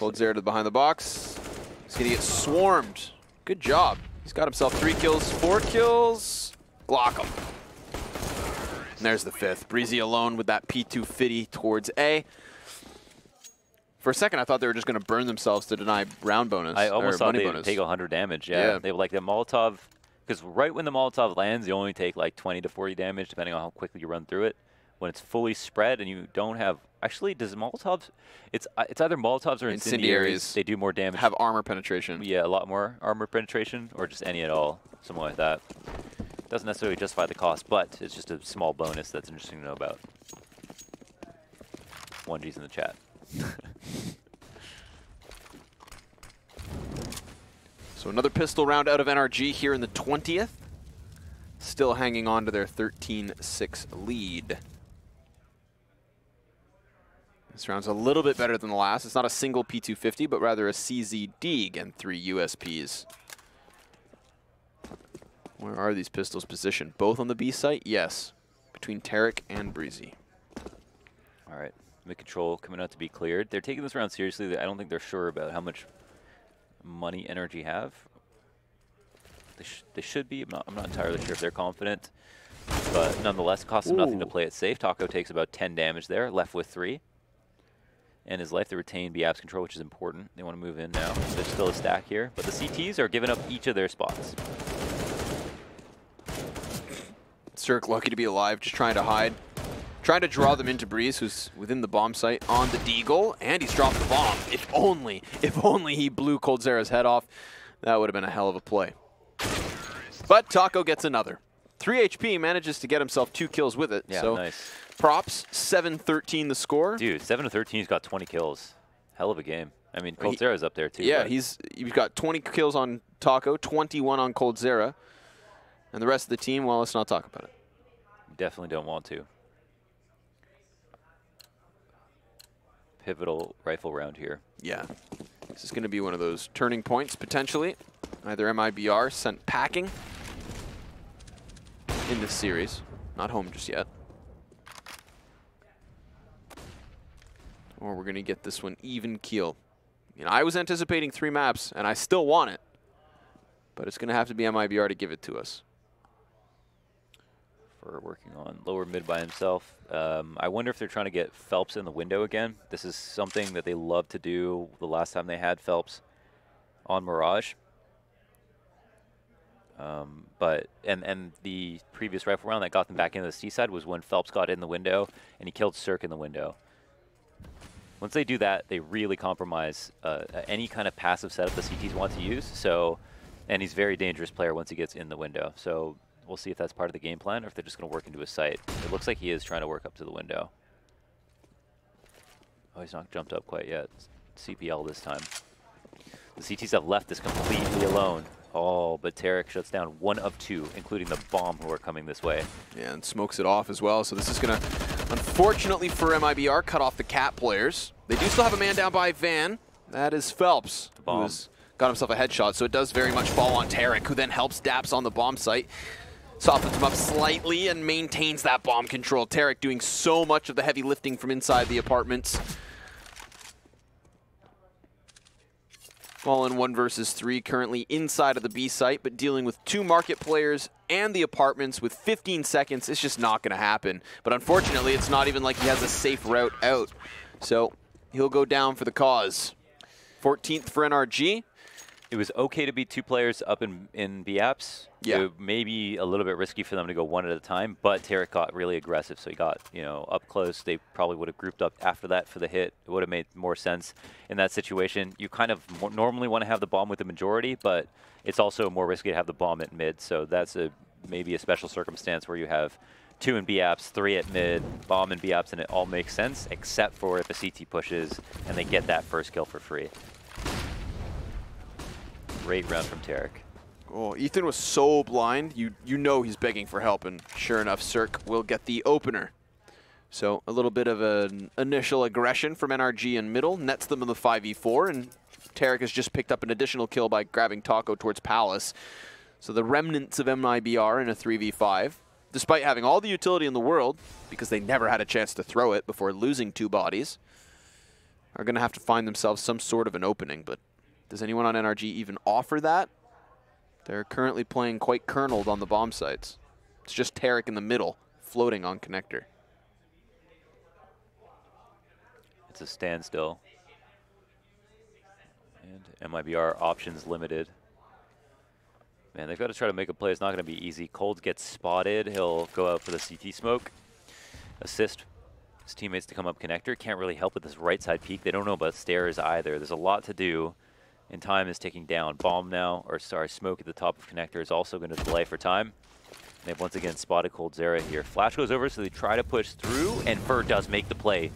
coldzera to behind the box. He's going to get swarmed. Good job. He's got himself 3 kills, 4 kills. Glock him. And there's the 5th. Breezy alone with that P250 towards A. For a second, I thought they were just going to burn themselves to deny round bonus. I almost thought they'd bonus. take 100 damage. Yeah. They like the Molotov, because right when the Molotov lands, you only take like 20 to 40 damage, depending on how quickly you run through it. When it's fully spread and you don't have, actually, does Molotovs? It's either Molotovs or incendiaries. They do more damage. Have armor penetration. Yeah, a lot more armor penetration, or just any at all, something like that. Doesn't necessarily justify the cost, but it's just a small bonus that's interesting to know about. 1G's in the chat. So another pistol round out of NRG here in the 20th. Still hanging on to their 13-6 lead. This round's a little bit better than the last. It's not a single P250, but rather a CZ Deeg and 3 USPs. Where are these pistols positioned? Both on the B site? Yes. Between Tarek and Breezy. All right. Mid-control coming out to be cleared. They're taking this round seriously. I don't think they're sure about how much money NRG have. They should be. I'm not entirely sure if they're confident. But nonetheless, it costs them nothing to play it safe. Taco takes about 10 damage there, left with 3. And his life, they retain BI's control, which is important. They want to move in now. There's still a stack here. But the CTs are giving up each of their spots. Cirque lucky to be alive, just trying to hide. Trying to draw them into Breeze, who's within the bomb site on the Deagle, and he's dropped the bomb. If only he blew coldzera's head off, that would have been a hell of a play. But Taco gets another. 3 HP, manages to get himself 2 kills with it. Yeah, so nice. Props, 7-13 the score. Dude, 7-13, he's got 20 kills. Hell of a game. I mean, coldzera's up there too. Yeah, he's got 20 kills on Taco, 21 on coldzera. And the rest of the team, well, let's not talk about it. Definitely don't want to. Pivotal rifle round here. Yeah. This is going to be one of those turning points, potentially. Either MIBR sent packing in this series. Not home just yet. Or we're going to get this one even keel. You know, I was anticipating 3 maps, and I still want it. But it's going to have to be MIBR to give it to us. For working on lower mid by himself. I wonder if they're trying to get Phelps in the window again. This is something that they loved to do the last time they had Phelps on Mirage. But the previous rifle round that got them back into the C-side was when Phelps got in the window and he killed Cirque in the window. Once they do that, they really compromise any kind of passive setup the CTs want to use. So, and he's a very dangerous player once he gets in the window. So we'll see if that's part of the game plan or if they're just going to work into his sight. It looks like he is trying to work up to the window. Oh, he's not jumped up quite yet. CPL this time. The CTs have left this completely alone. Oh, but Tarek shuts down 1 of 2, including the bomb who are coming this way. Yeah, and smokes it off as well. So this is going to, unfortunately for MIBR, cut off the Cat players. They do still have a man down by Van. That is Phelps, who's got himself a headshot. So it does very much fall on Tarek, who then helps Daps on the bomb site. Softens him up slightly and maintains that bomb control. Tarek doing so much of the heavy lifting from inside the apartments. Fallen 1 versus 3, currently inside of the B site, but dealing with 2 market players and the apartments with 15 seconds. It's just not going to happen. But unfortunately, it's not even like he has a safe route out. So he'll go down for the cause. 14th for NRG. It was okay to be 2 players up in B apps. Yeah. It may be a little bit risky for them to go 1 at a time, but Tarek got really aggressive, so he got, you know, up close. They probably would have grouped up after that for the hit. It would have made more sense in that situation. You kind of normally want to have the bomb with the majority, but it's also more risky to have the bomb at mid, so that's maybe a special circumstance where you have 2 in B apps, 3 at mid, bomb in B apps, and it all makes sense, except for if a CT pushes and they get that first kill for free. Great round from Tarek. Oh, Ethan was so blind. You know he's begging for help, and sure enough, Cirque will get the opener. So a little bit of an initial aggression from NRG in middle, nets them in the 5v4, and Tarek has just picked up an additional kill by grabbing Taco towards Palace. So the remnants of MIBR in a 3v5, despite having all the utility in the world, because they never had a chance to throw it before losing 2 bodies, are going to have to find themselves some sort of an opening. But does anyone on NRG even offer that? They're currently playing quite kerneled on the bomb sites. It's just Tarek in the middle, floating on connector. It's a standstill. And MIBR options limited. Man, they've got to try to make a play. It's not going to be easy. Cold gets spotted. He'll go out for the CT smoke. Assist his teammates to come up connector. Can't really help with this right side peek. They don't know about stairs either. There's a lot to do. And time is ticking down. Bomb now, or sorry, smoke at the top of connector is also going to delay for time. They've once again spotted coldzera here. Flash goes over, so they try to push through, and Fur does make the play.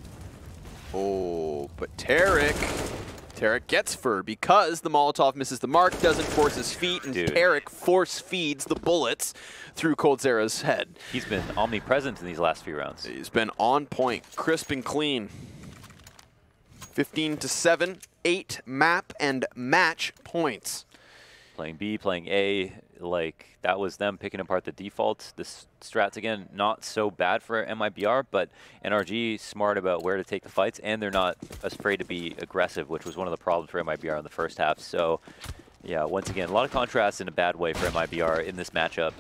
Oh, but Tarek gets Fur because the Molotov misses the mark, doesn't force his feet, and Tarek force feeds the bullets through coldzera's head. He's been omnipresent in these last few rounds. He's been on point, crisp and clean. 15-7, 8 map and match points. Playing B, playing A, like that was them picking apart the default. This strats, again, not so bad for MIBR, but NRG smart about where to take the fights, and they're not afraid to be aggressive, which was one of the problems for MIBR in the first half. So, yeah, once again, a lot of contrast in a bad way for MIBR in this matchup.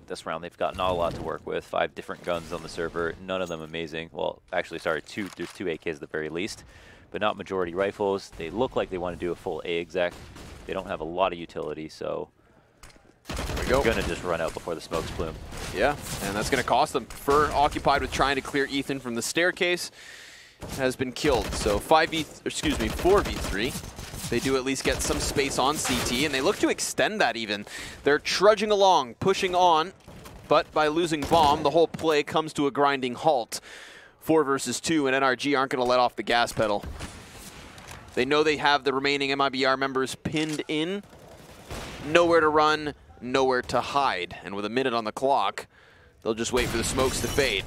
This round, they've got not a lot to work with. 5 different guns on the server, none of them amazing. Well, actually, sorry, there's 2 AKs at the very least, but not majority rifles. They look like they want to do a full A exec. They don't have a lot of utility, so they're going to just run out before the smokes bloom. Yeah, and that's going to cost them. Fur, occupied with trying to clear Ethan from the staircase, has been killed. So 4v3. They do at least get some space on CT, and they look to extend that even. They're trudging along, pushing on, but by losing bomb, the whole play comes to a grinding halt. 4 versus 2, and NRG aren't going to let off the gas pedal. They know they have the remaining MIBR members pinned in. Nowhere to run, nowhere to hide. And with a minute on the clock, they'll just wait for the smokes to fade.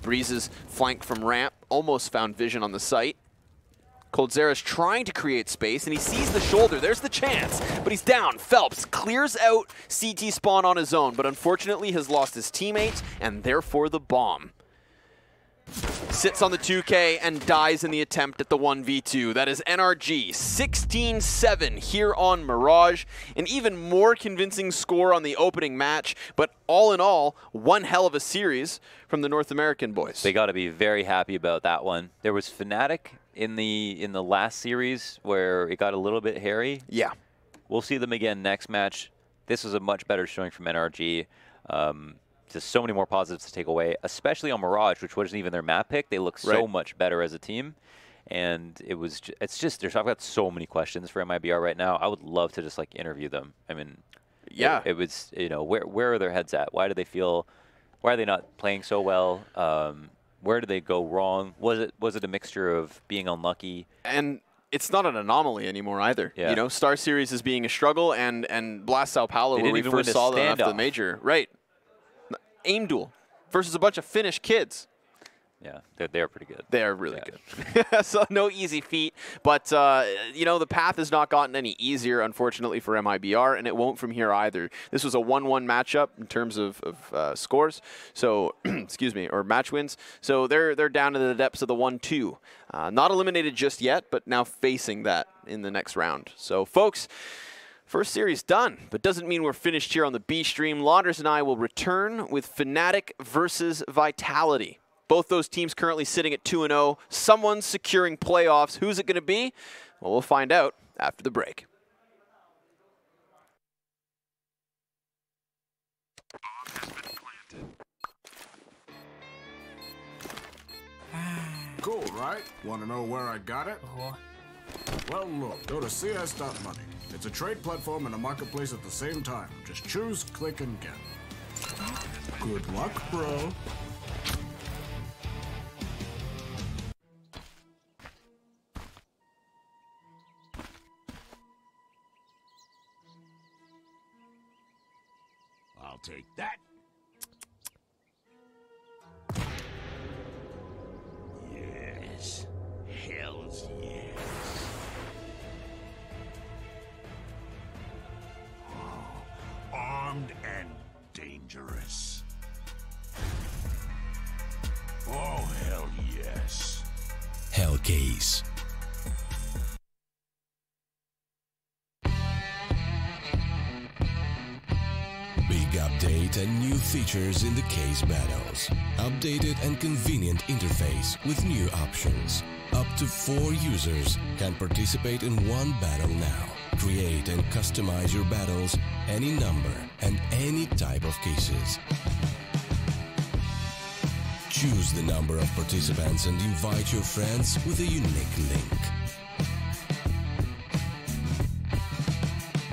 Breeze's flanked from ramp, almost found vision on the site. coldzera's trying to create space, and he sees the shoulder. There's the chance, but he's down. Phelps clears out CT spawn on his own, but unfortunately has lost his teammates, and therefore the bomb. Sits on the 2K and dies in the attempt at the 1v2. That is NRG 16-7 here on Mirage. An even more convincing score on the opening match, but all in all, one hell of a series from the North American boys. They got to be very happy about that one. There was Fnatic in the last series where it got a little bit hairy. Yeah. We'll see them again next match. This was a much better showing from NRG. Just so many more positives to take away, especially on Mirage, which wasn't even their map pick. They look so much better as a team. And it's just, I've got so many questions for MIBR right now. I would love to just like interview them. I mean, yeah, it was, you know, where are their heads at? Why do they feel, why are they not playing so well? Where did they go wrong? Was it a mixture of being unlucky? And it's not an anomaly anymore either. Yeah. You know, StarSeries is being a struggle, and Blast Sao Paulo, where we first saw them after the major. Right. Aim duel versus a bunch of Finnish kids. Yeah, they're pretty good. They're really good. So no easy feat, but you know, the path has not gotten any easier, unfortunately, for MIBR, and it won't from here either. This was a 1-1 matchup in terms of scores, so excuse me, or match wins. So they're down to the depths of the 1-2. Not eliminated just yet, but now facing that in the next round. So, folks, first series done, but doesn't mean we're finished here on the B stream. Launders and I will return with Fnatic versus Vitality. Both those teams currently sitting at 2-0. Someone's securing playoffs. Who's it going to be? Well, we'll find out after the break. Cool, right? Want to know where I got it? Well, look, go to CS.money. It's a trade platform and a marketplace at the same time. Just choose, click, and get. Good luck, bro. take that. Yes. Hells yes. Oh, armed and dangerous. Oh, hell yes. Hellcase. Big update and new features in the case battles. Updated and convenient interface with new options. Up to 4 users can participate in one battle now. Create and customize your battles, any number and any type of cases. Choose the number of participants and invite your friends with a unique link.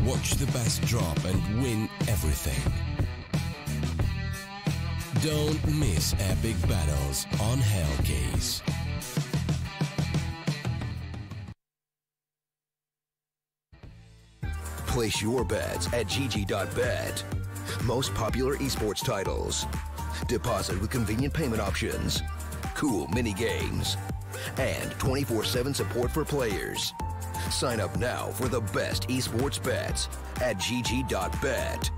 Watch the best drop and win everything. Don't miss epic battles on Hellcase. Place your bets at gg.bet. Most popular esports titles. Deposit with convenient payment options. Cool mini games. And 24/7 support for players. Sign up now for the best esports bets at gg.bet.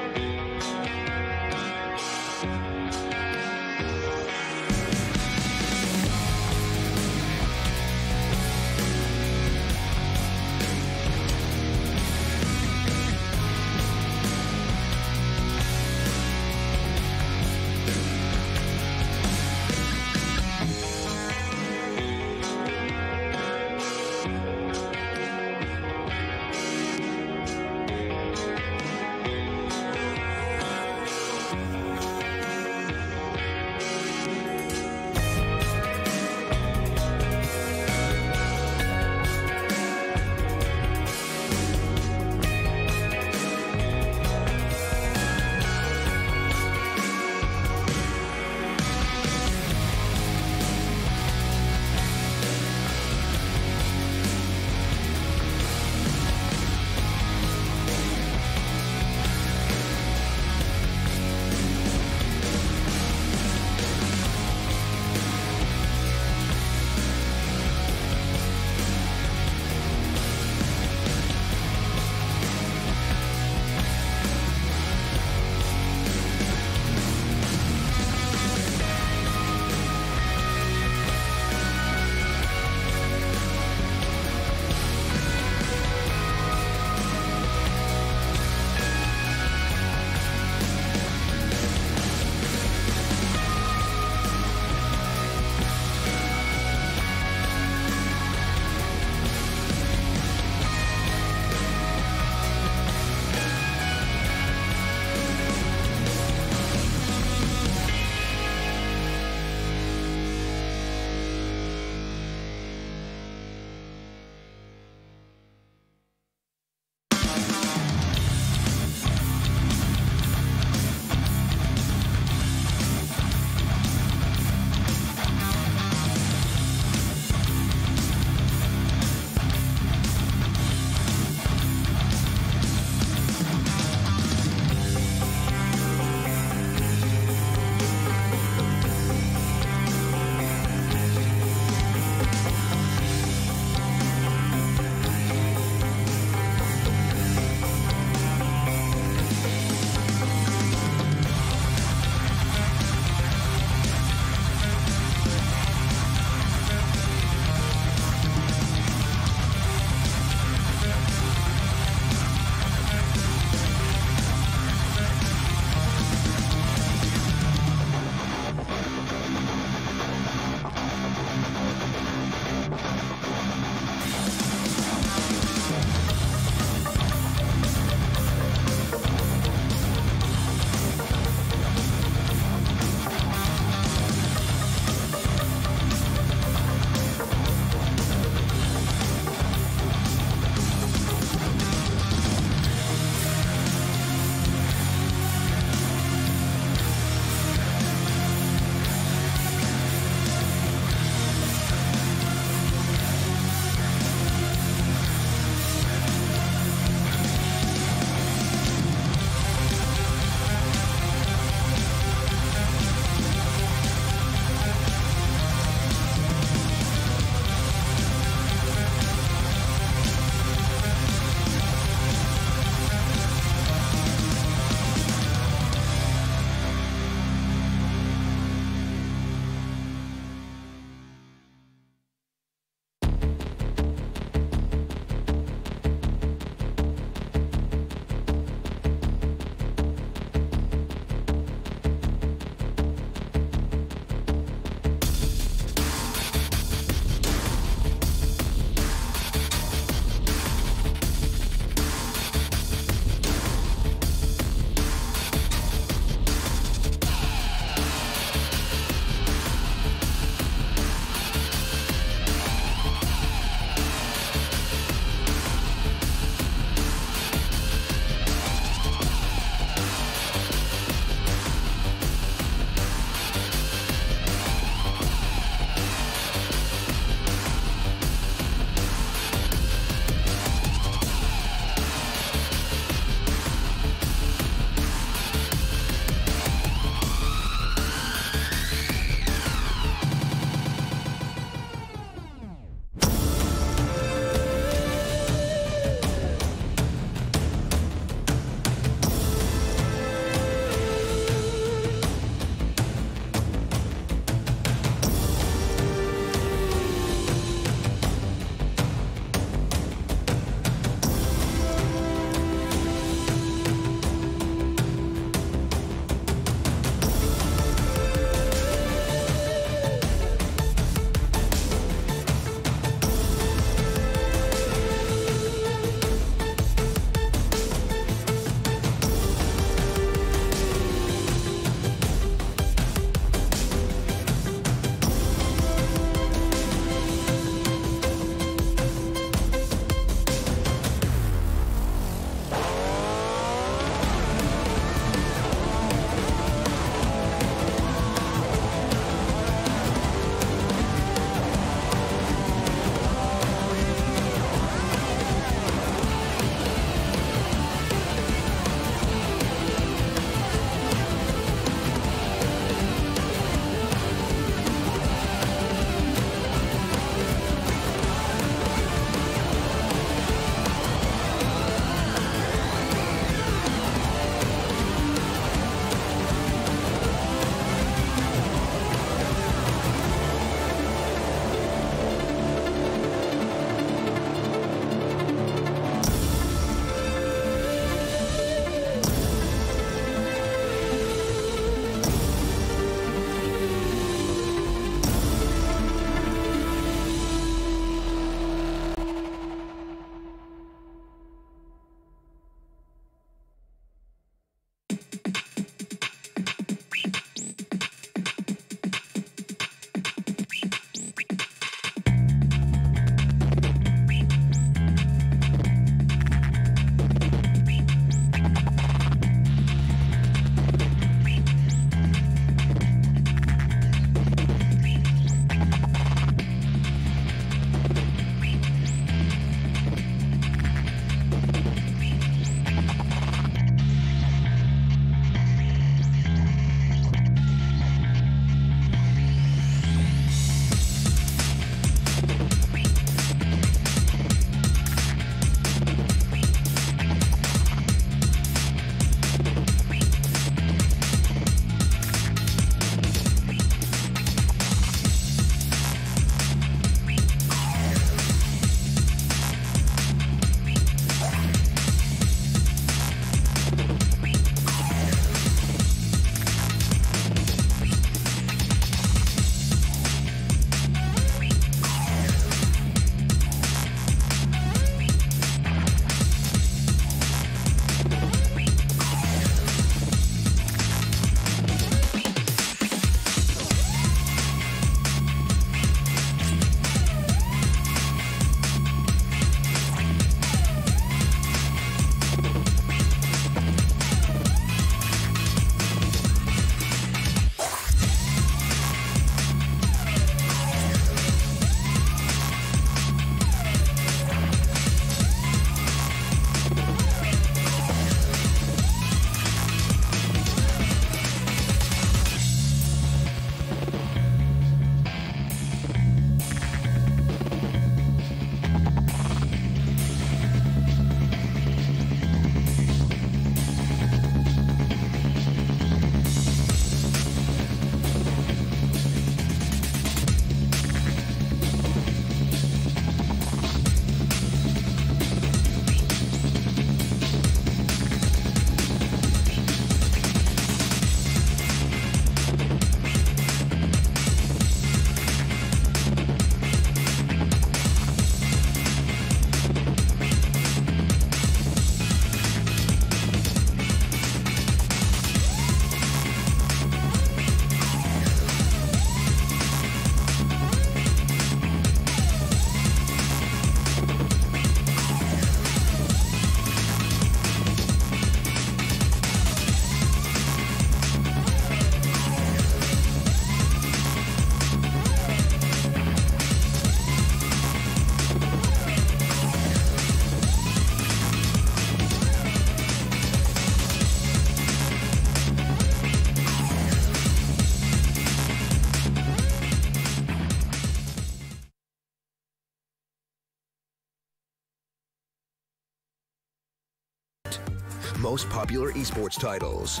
Most popular esports titles.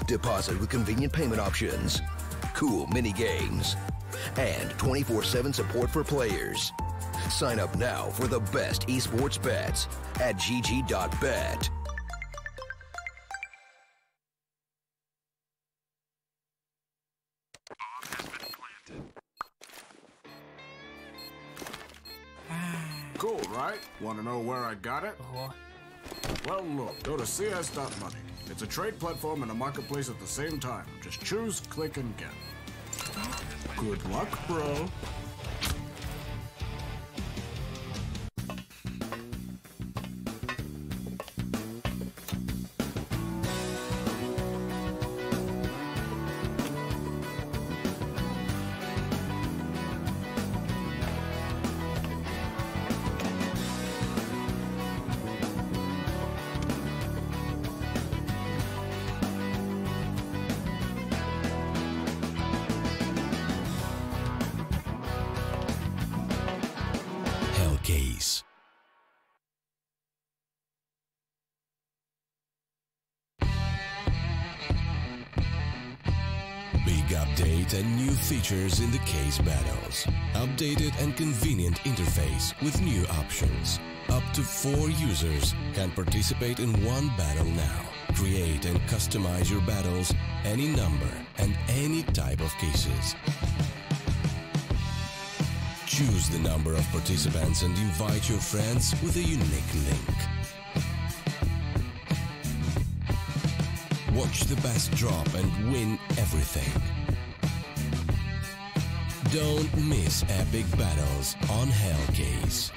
Deposit with convenient payment options. Cool mini games. And 24/7 support for players. Sign up now for the best esports bets at gg.bet. Cool, right? Want to know where I got it? Well, look, go to cs.money. It's a trade platform and a marketplace at the same time. Just choose, click, and get. Good luck, bro. Case. Big update and new features in the case battles. Updated and convenient interface with new options. Up to 4 users can participate in one battle now. Create and customize your battles, any number and any type of cases. Choose the number of participants and invite your friends with a unique link. Watch the best drop and win everything. Don't miss epic battles on Hellcase.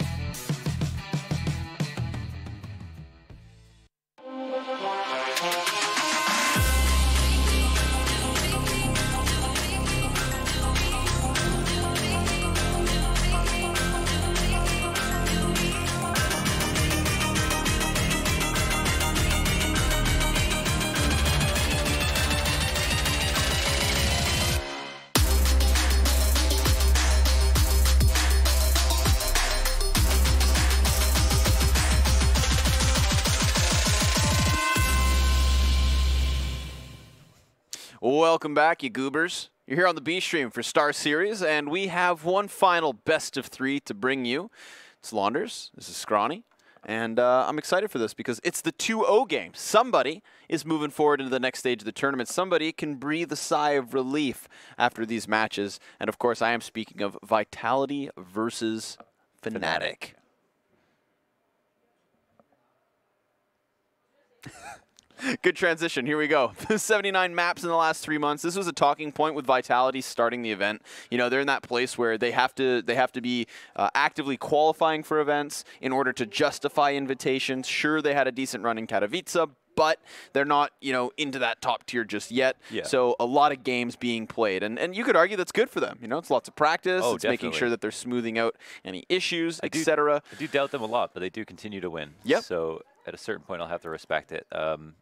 Welcome back, you goobers. You're here on the B stream for StarSeries, and we have one final best of 3 to bring you. It's Launders, this is Scrawny, and I'm excited for this because it's the 2-0 game. Somebody is moving forward into the next stage of the tournament. Somebody can breathe a sigh of relief after these matches, and of course I am speaking of Vitality versus Fnatic. Good transition. Here we go. 79 maps in the last 3 months. This was a talking point with Vitality starting the event. You know, they're in that place where they have to be actively qualifying for events in order to justify invitations. Sure, they had a decent run in Katowice, but they're not, you know, into that top tier just yet. Yeah. So a lot of games being played, and you could argue that's good for them. You know, it's lots of practice. Oh, it's making sure that they're smoothing out any issues, etc. I do doubt them a lot, but they do continue to win. Yep. So at a certain point, I'll have to respect it.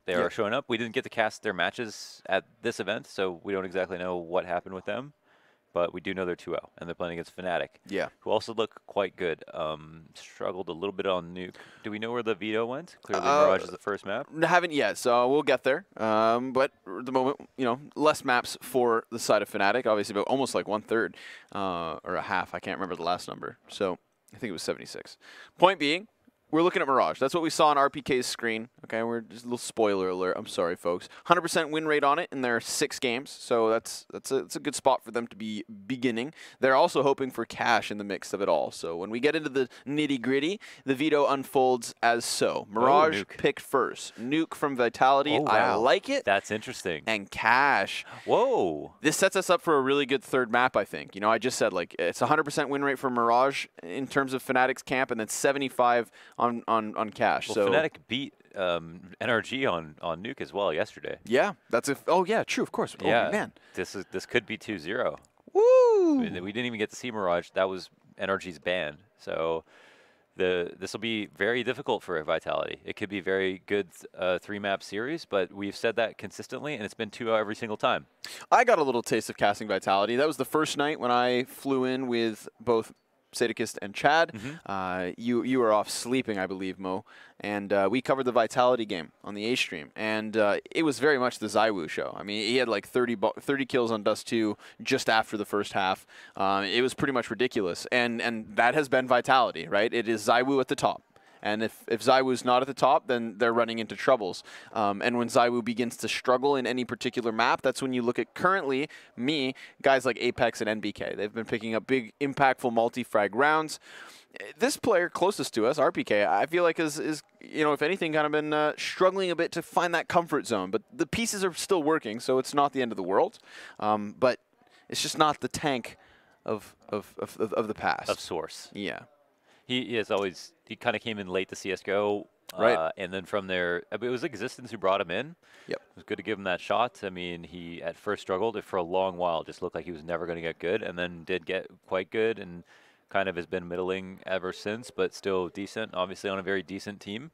They are showing up. We didn't get to cast their matches at this event, so we don't exactly know what happened with them. But we do know they're 2-0, and they're playing against Fnatic, who also look quite good. Struggled a little bit on Nuke. Do we know where the veto went? Clearly, Mirage is the first map. Haven't yet, so we'll get there. But at the moment, you know, less maps for the side of Fnatic. Obviously, about almost like 1/3 or a half. I can't remember the last number. So I think it was 76. Point being, we're looking at Mirage. That's what we saw on RPK's screen. Okay, we're just a little spoiler alert. I'm sorry, folks. 100% win rate on it in their 6 games, so that's a good spot for them to be beginning. They're also hoping for cash in the mix of it all. So when we get into the nitty gritty, the veto unfolds as so. Mirage picked first. Nuke from Vitality. Oh, wow. I like it. That's interesting. And cash. Whoa. This sets us up for a really good third map, I think. You know, I just said like it's 100% win rate for Mirage in terms of Fnatic's camp, and then 75 on cash. Well, so Fnatic beat NRG on Nuke as well yesterday. Yeah, that's oh yeah, true, of course. Yeah, oh man, this could be 2-0. Woo! We didn't even get to see Mirage. That was NRG's ban. So this will be very difficult for Vitality. It could be a very good 3-map series, but we've said that consistently, and it's been 2-0 every single time. I got a little taste of casting Vitality. That was the first night when I flew in with both Sadikist and Chad. You were off sleeping, I believe, Mo. And we covered the Vitality game on the A stream. And it was very much the ZywOo show. I mean, he had like 30 kills on Dust 2 just after the first half. It was pretty much ridiculous. And that has been Vitality, right? It is ZywOo at the top. And if ZywOo's not at the top, then they're running into troubles. And when ZywOo begins to struggle in any particular map, that's when you look at currently guys like Apex and NBK. They've been picking up big, impactful multi-frag rounds. This player closest to us, RPK, I feel like is if anything, kind of been struggling a bit to find that comfort zone. But the pieces are still working, so it's not the end of the world. But it's just not the tank of the past. Of Source. Yeah. He kind of came in late to CSGO. Right. And then from there, it was Existence who brought him in. Yep. It was good to give him that shot. I mean, he at first struggled for a long while. Just looked like he was never going to get good, and then did get quite good, and kind of has been middling ever since, but still decent, obviously on a very decent team.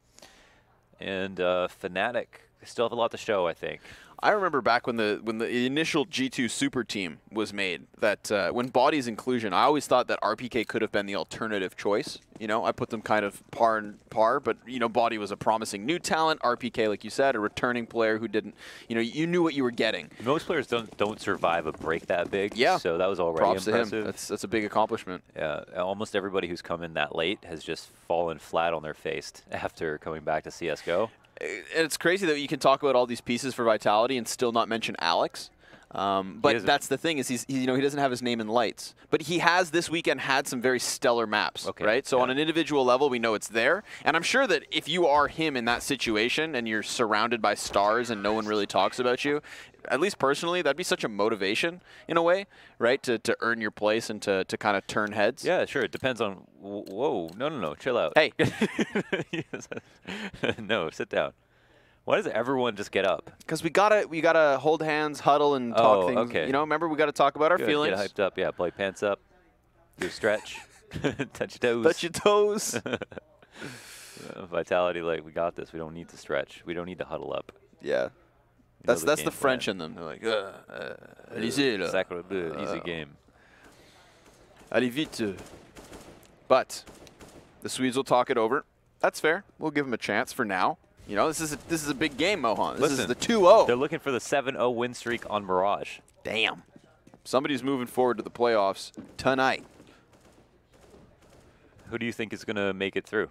And Fnatic still have a lot to show, I think. I remember back when the initial G2 super team was made, that when Body's inclusion, I always thought that RPK could have been the alternative choice. You know, I put them kind of par and par, but Body was a promising new talent. RPK, like you said, a returning player who didn't, you knew what you were getting. Most players don't survive a break that big. Yeah. So that was already Props impressive. to him. That's a big accomplishment. Yeah. Almost everybody who's come in that late has just fallen flat on their face after coming back to CSGO. And it's crazy that you can talk about all these pieces for Vitality and still not mention Alex. But that's the thing is he doesn't have his name in lights. But he has this weekend had some very stellar maps, right? So on an individual level, we know it's there. And I'm sure that if you are him in that situation and you're surrounded by stars and no one really talks about you, at least personally, that'd be such a motivation in a way, right? To earn your place and to kind of turn heads. Yeah, sure. It depends on. Whoa, no, chill out. Hey. No, sit down. Why does everyone just get up? Because we gotta hold hands, huddle, and talk things. Okay. Remember we gotta talk about our feelings. Get hyped up. Yeah, play pants up. Do a stretch. Touch your toes. Touch your toes. Vitality, we got this. We don't need to stretch. We don't need to huddle up. Yeah. That's the French in them. They're like, Sacre bleu, easy game. Allez vite. But the Swedes will talk it over. That's fair. We'll give them a chance for now. This is a big game, Mohan. This is the 2-0. They're looking for the 7-0 win streak on Mirage. Damn. Somebody's moving forward to the playoffs tonight. Who do you think is going to make it through?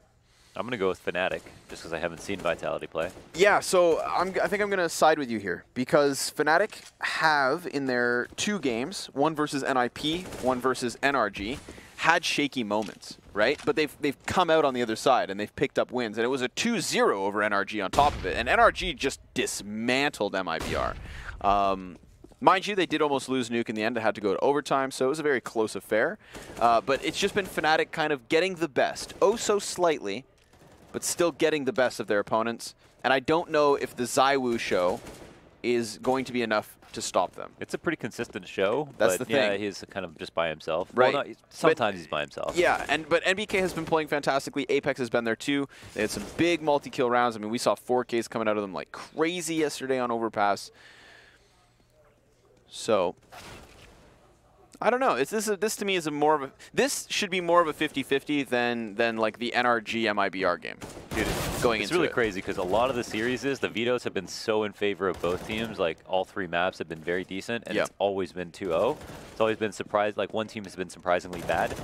I'm going to go with Fnatic, just because I haven't seen Vitality play. Yeah, so I think I'm going to side with you here, because Fnatic have, in their 2 games, one versus NIP, one versus NRG, had shaky moments, right? But they've come out on the other side, and they've picked up wins. And it was a 2-0 over NRG on top of it. And NRG just dismantled Mibr. Mind you, they did almost lose Nuke in the end. They had to go to overtime, so it was a very close affair. But it's just been Fnatic kind of getting the best, oh so slightly, but still getting the best of their opponents. And I don't know if the ZywOo show is going to be enough to stop them. It's a pretty consistent show. That's the thing. Yeah, he's kind of just by himself. Right. Well, sometimes he's by himself. Yeah, but NBK has been playing fantastically. Apex has been there too. They had some big multi-kill rounds. I mean, we saw 4Ks coming out of them like crazy yesterday on Overpass. So, I don't know. This to me is this should be more of a 50-50 than like the NRG Mibr game. Dude, it's really crazy because a lot of the series the vetoes have been so in favor of both teams. Like all 3 maps have been very decent, and it's always been 2-0. It's always been surprised. Like one team has been surprisingly bad.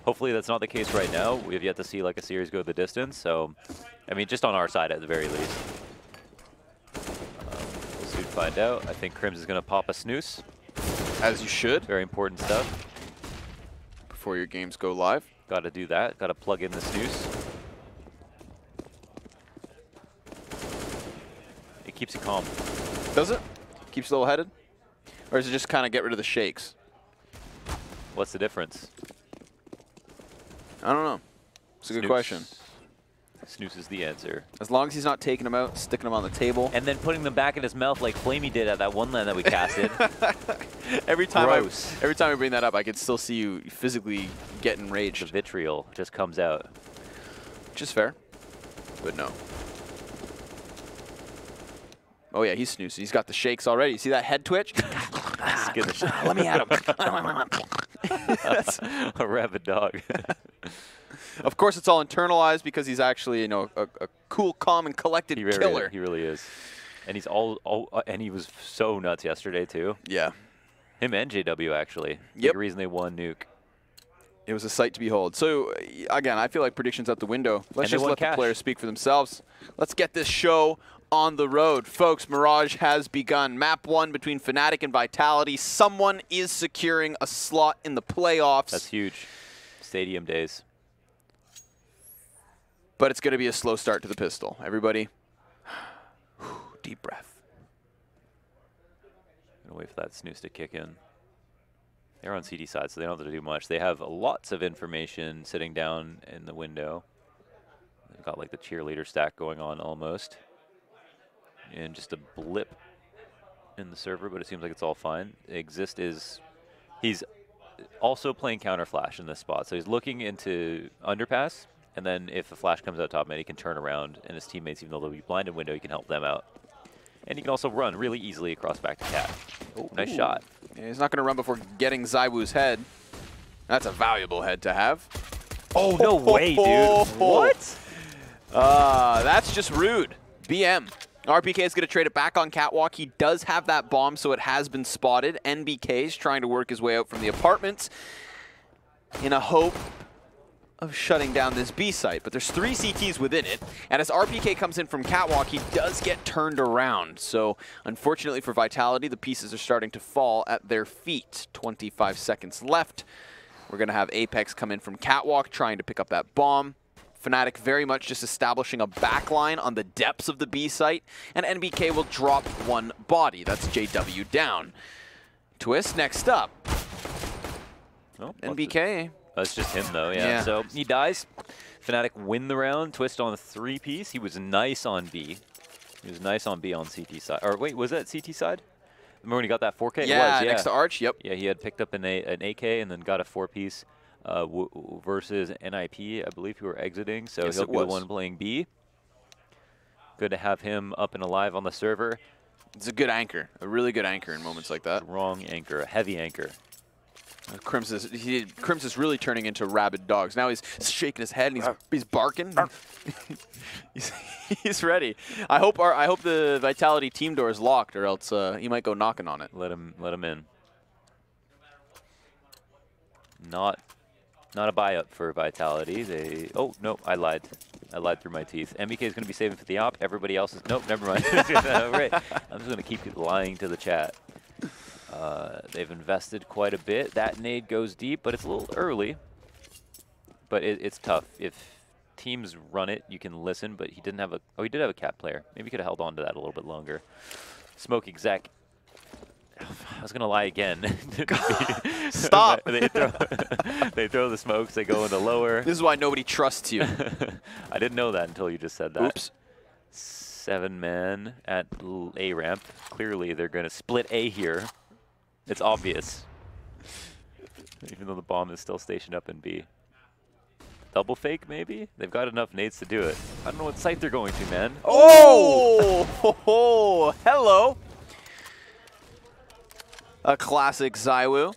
Hopefully that's not the case right now. We have yet to see like a series go the distance. So, I mean, just on our side at the very least. We'll soon find out. I think Crims is going to pop a snooze. As you should. Very important stuff. Before your games go live. Got to do that. Got to plug in the snooze. It keeps you calm. Does it? Keeps you level-headed? Or does it just kind of get rid of the shakes? What's the difference? I don't know. It's a good question. Snooze is the answer. As long as he's not taking them out, sticking them on the table. And then putting them back in his mouth like Flamey did at that one land that we casted. every time I bring that up, I can still see you physically get enraged. The vitriol just comes out. Which is fair, but no. Oh yeah, he's snoozing. He's got the shakes already. You see that head twitch? Let's get the Let me at him. A rabid dog. Of course, it's all internalized because he's actually, you know, a cool, calm, and collected killer. He really is. And he's and he was so nuts yesterday too. Yeah. Him and JW actually. Yep. The reason they won Nuke. It was a sight to behold. So, again, I feel like predictions out the window. Let's just let the players speak for themselves. Let's get this show on the road. Folks, Mirage has begun. Map 1 between Fnatic and Vitality. Someone is securing a slot in the playoffs. That's huge. Stadium days. But it's going to be a slow start to the pistol. Everybody, deep breath. Gonna wait for that snooze to kick in. They're on CD side, so they don't have to do much. They have lots of information sitting down in the window. They've got like the cheerleader stack going on almost. And just a blip in the server, but it seems like it's all fine. Exist is, he's also playing counter flash in this spot. So he's looking into underpass, and then if the flash comes out top mid, he can turn around, and his teammates, even though they'll be blind in window, he can help them out. And he can also run really easily across back to Cat. Oh, nice shot. Yeah, he's not going to run before getting ZywOo's head. That's a valuable head to have. Oh, no way, dude. What? That's just rude. BM. RPK is going to trade it back on Catwalk. He does have that bomb, so it has been spotted. NBK is trying to work his way out from the apartments in a hope of shutting down this B site. But there's 3 CTs within it, and as RPK comes in from Catwalk, he does get turned around. So unfortunately for Vitality, the pieces are starting to fall at their feet. 25 seconds left. We're going to have Apex come in from Catwalk, trying to pick up that bomb. Fnatic very much just establishing a backline on the depths of the B site, and NBK will drop 1 body. That's JW down. Twist next up. Oh, NBK. That's just him, though, yeah. So he dies. Fnatic win the round. Twist on the 3-piece. He was nice on B. He was nice on B on CT side. Or wait, was that CT side? Remember when he got that 4K? Yeah, it was, next to Arch, yep. Yeah, he had picked up an AK and then got a 4-piece versus NIP, I believe, who were exiting. So he'll be the one playing B. Good to have him up and alive on the server. It's a good anchor, a really good anchor in moments like that. Wrong anchor, a heavy anchor. Crims is really turning into rabid dogs. Now he's shaking his head and he's barking. he's ready. I hope the Vitality team door is locked, or else he might go knocking on it. Let him in. Not a buy up for Vitality. Oh no, I lied. I lied through my teeth. MBK is going to be saving for the op. Everybody else is never mind. Right. I'm just going to keep lying to the chat. They've invested quite a bit. That nade goes deep, but it's a little early. But it's tough. If teams run it, you can listen, but he didn't have a... Oh, he did have a cat player. Maybe he could have held on to that a little bit longer. Smoke exec. I was going to lie again. Stop! They throw the smokes, they go into lower. This is why nobody trusts you. I didn't know that until you just said that. Oops. 7-man at A ramp. Clearly, they're going to split A here. It's obvious. Even though the bomb is still stationed up in B. Double fake, maybe? They've got enough nades to do it. I don't know what site they're going to, man. Oh! Hello! A classic ZywOo.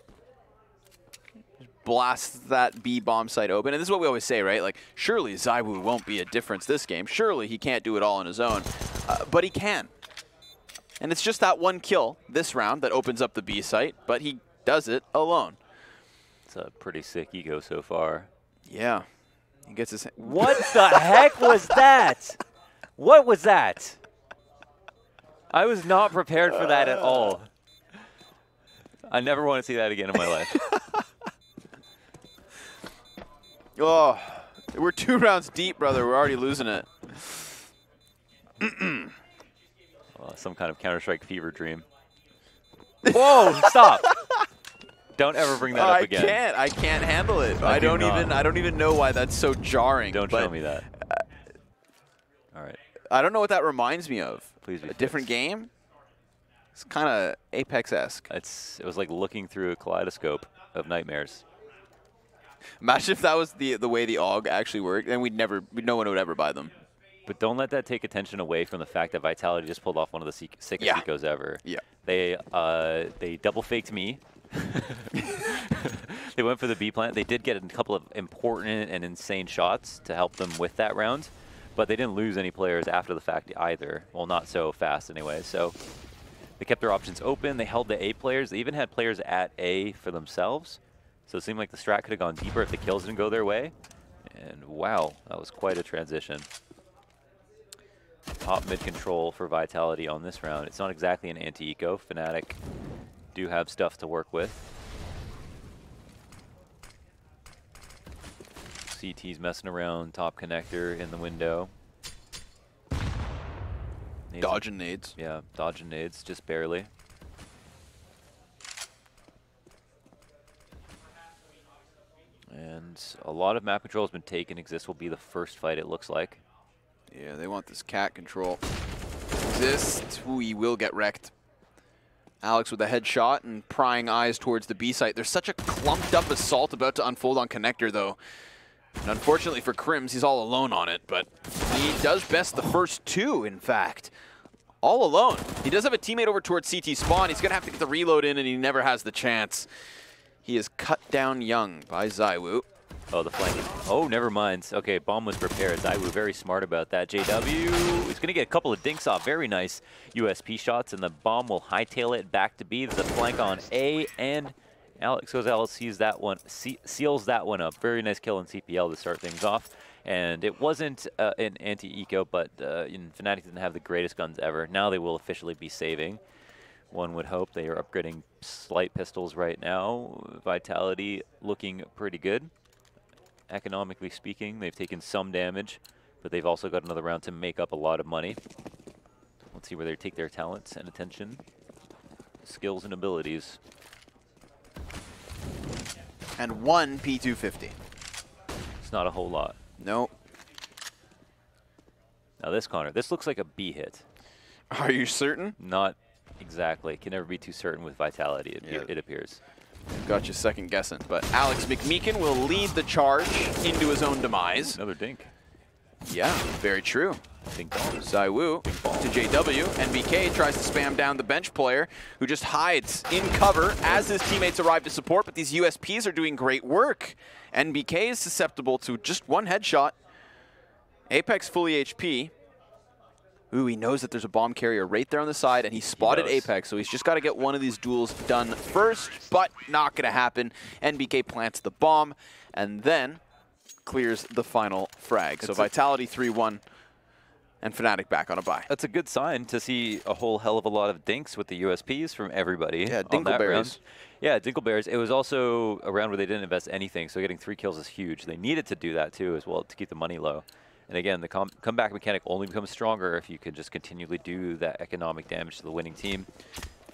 Blasts that B bomb site open. And this is what we always say, right? Like, surely ZywOo won't be a difference this game. Surely he can't do it all on his own. But he can. And it's just that 1 kill this round that opens up the B site, but he does it alone. It's a pretty sick ego so far. Yeah. He gets his... What the heck was that? What was that? I was not prepared for that at all. I never want to see that again in my life. Oh, we're 2 rounds deep, brother. We're already losing it. Some kind of Counter-Strike fever dream. Whoa! Stop! Don't ever bring that up again. I can't handle it. I don't even know why that's so jarring. Don't show me that. All right. I don't know what that reminds me of. Please be a different game. It's kind of Apex-esque. It was like looking through a kaleidoscope of nightmares. Imagine if that was the way the AUG actually worked, then no one would ever buy them. But don't let that take attention away from the fact that Vitality just pulled off one of the sickest ecos ever. Yeah. They double faked me. They went for the B plant. They did get a couple of important and insane shots to help them with that round, but they didn't lose any players after the fact either. Well, not so fast anyway. So they kept their options open. They held the A players. They even had players at A for themselves. So it seemed like the strat could have gone deeper if the kills didn't go their way. And wow, that was quite a transition. Top mid control for Vitality on this round. It's not exactly an anti-eco. Fnatic do have stuff to work with. CT's messing around, top connector in the window. Dodging nades. Yeah, dodging nades, just barely. And a lot of map control has been taken. Exist will be the first fight, it looks like. Yeah, they want this cat control. Exist, ooh, he will get wrecked. Alex with a headshot and prying eyes towards the B site. There's such a clumped up assault about to unfold on connector, though. And unfortunately for Crims, he's all alone on it, but he does best the first two, in fact. All alone. He does have a teammate over towards CT spawn. He's going to have to get the reload in, and he never has the chance. He is cut down young by ZywOo. Oh, the flanking. Oh, never mind. Okay, bomb was prepared. ZywOo very smart about that. JW is going to get a couple of dinks off. Very nice USP shots, and the bomb will hightail it back to B. There's a flank on A, and Alex Gonzalez sees that one, seals that one up. Very nice kill in CPL to start things off. And it wasn't an anti-eco, but Fnatic didn't have the greatest guns ever. Now they will officially be saving. One would hope. They are upgrading slight pistols right now. Vitality looking pretty good. Economically speaking, they've taken some damage, but they've also got another round to make up a lot of money. Let's see where they take their talents and attention, skills and abilities. And one P250. It's not a whole lot. Nope. Now this, Connor, this looks like a B hit. Are you certain? Not exactly. Can never be too certain with Vitality, it appears. Got you second guessing, but Alex McMeekin will lead the charge into his own demise. Another dink. Yeah, very true. Dink ball. ZywOo to JW, and BK tries to spam down the bench player who just hides in cover as his teammates arrive to support, but these USPs are doing great work. NBK is susceptible to just one headshot. Apex fully HP. Ooh, he knows that there's a bomb carrier right there on the side, and he spotted Apex, so he's just got to get one of these duels done first, but not going to happen. NBK plants the bomb, and then clears the final frag. So Vitality 3-1, and Fnatic back on a bye. That's a good sign to see a whole hell of a lot of dinks with the USPs from everybody. Yeah, Dinkleberries. Yeah, Dinkleberries. It was also a round where they didn't invest anything, so getting 3 kills is huge. They needed to do that too as well to keep the money low. And again, the comeback mechanic only becomes stronger if you can just continually do that economic damage to the winning team.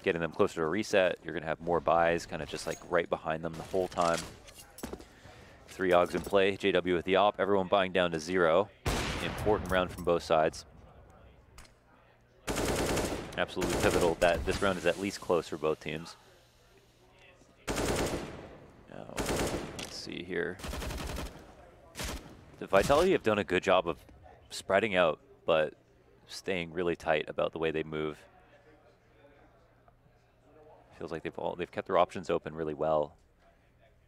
Getting them closer to a reset, you're going to have more buys kind of just like right behind them the whole time. 3 Augs in play, JW with the op, everyone buying down to 0. Important round from both sides. Absolutely pivotal that this round is at least close for both teams. Now, let's see here. The Vitality have done a good job of spreading out, but staying really tight about the way they move. Feels like they've kept their options open really well.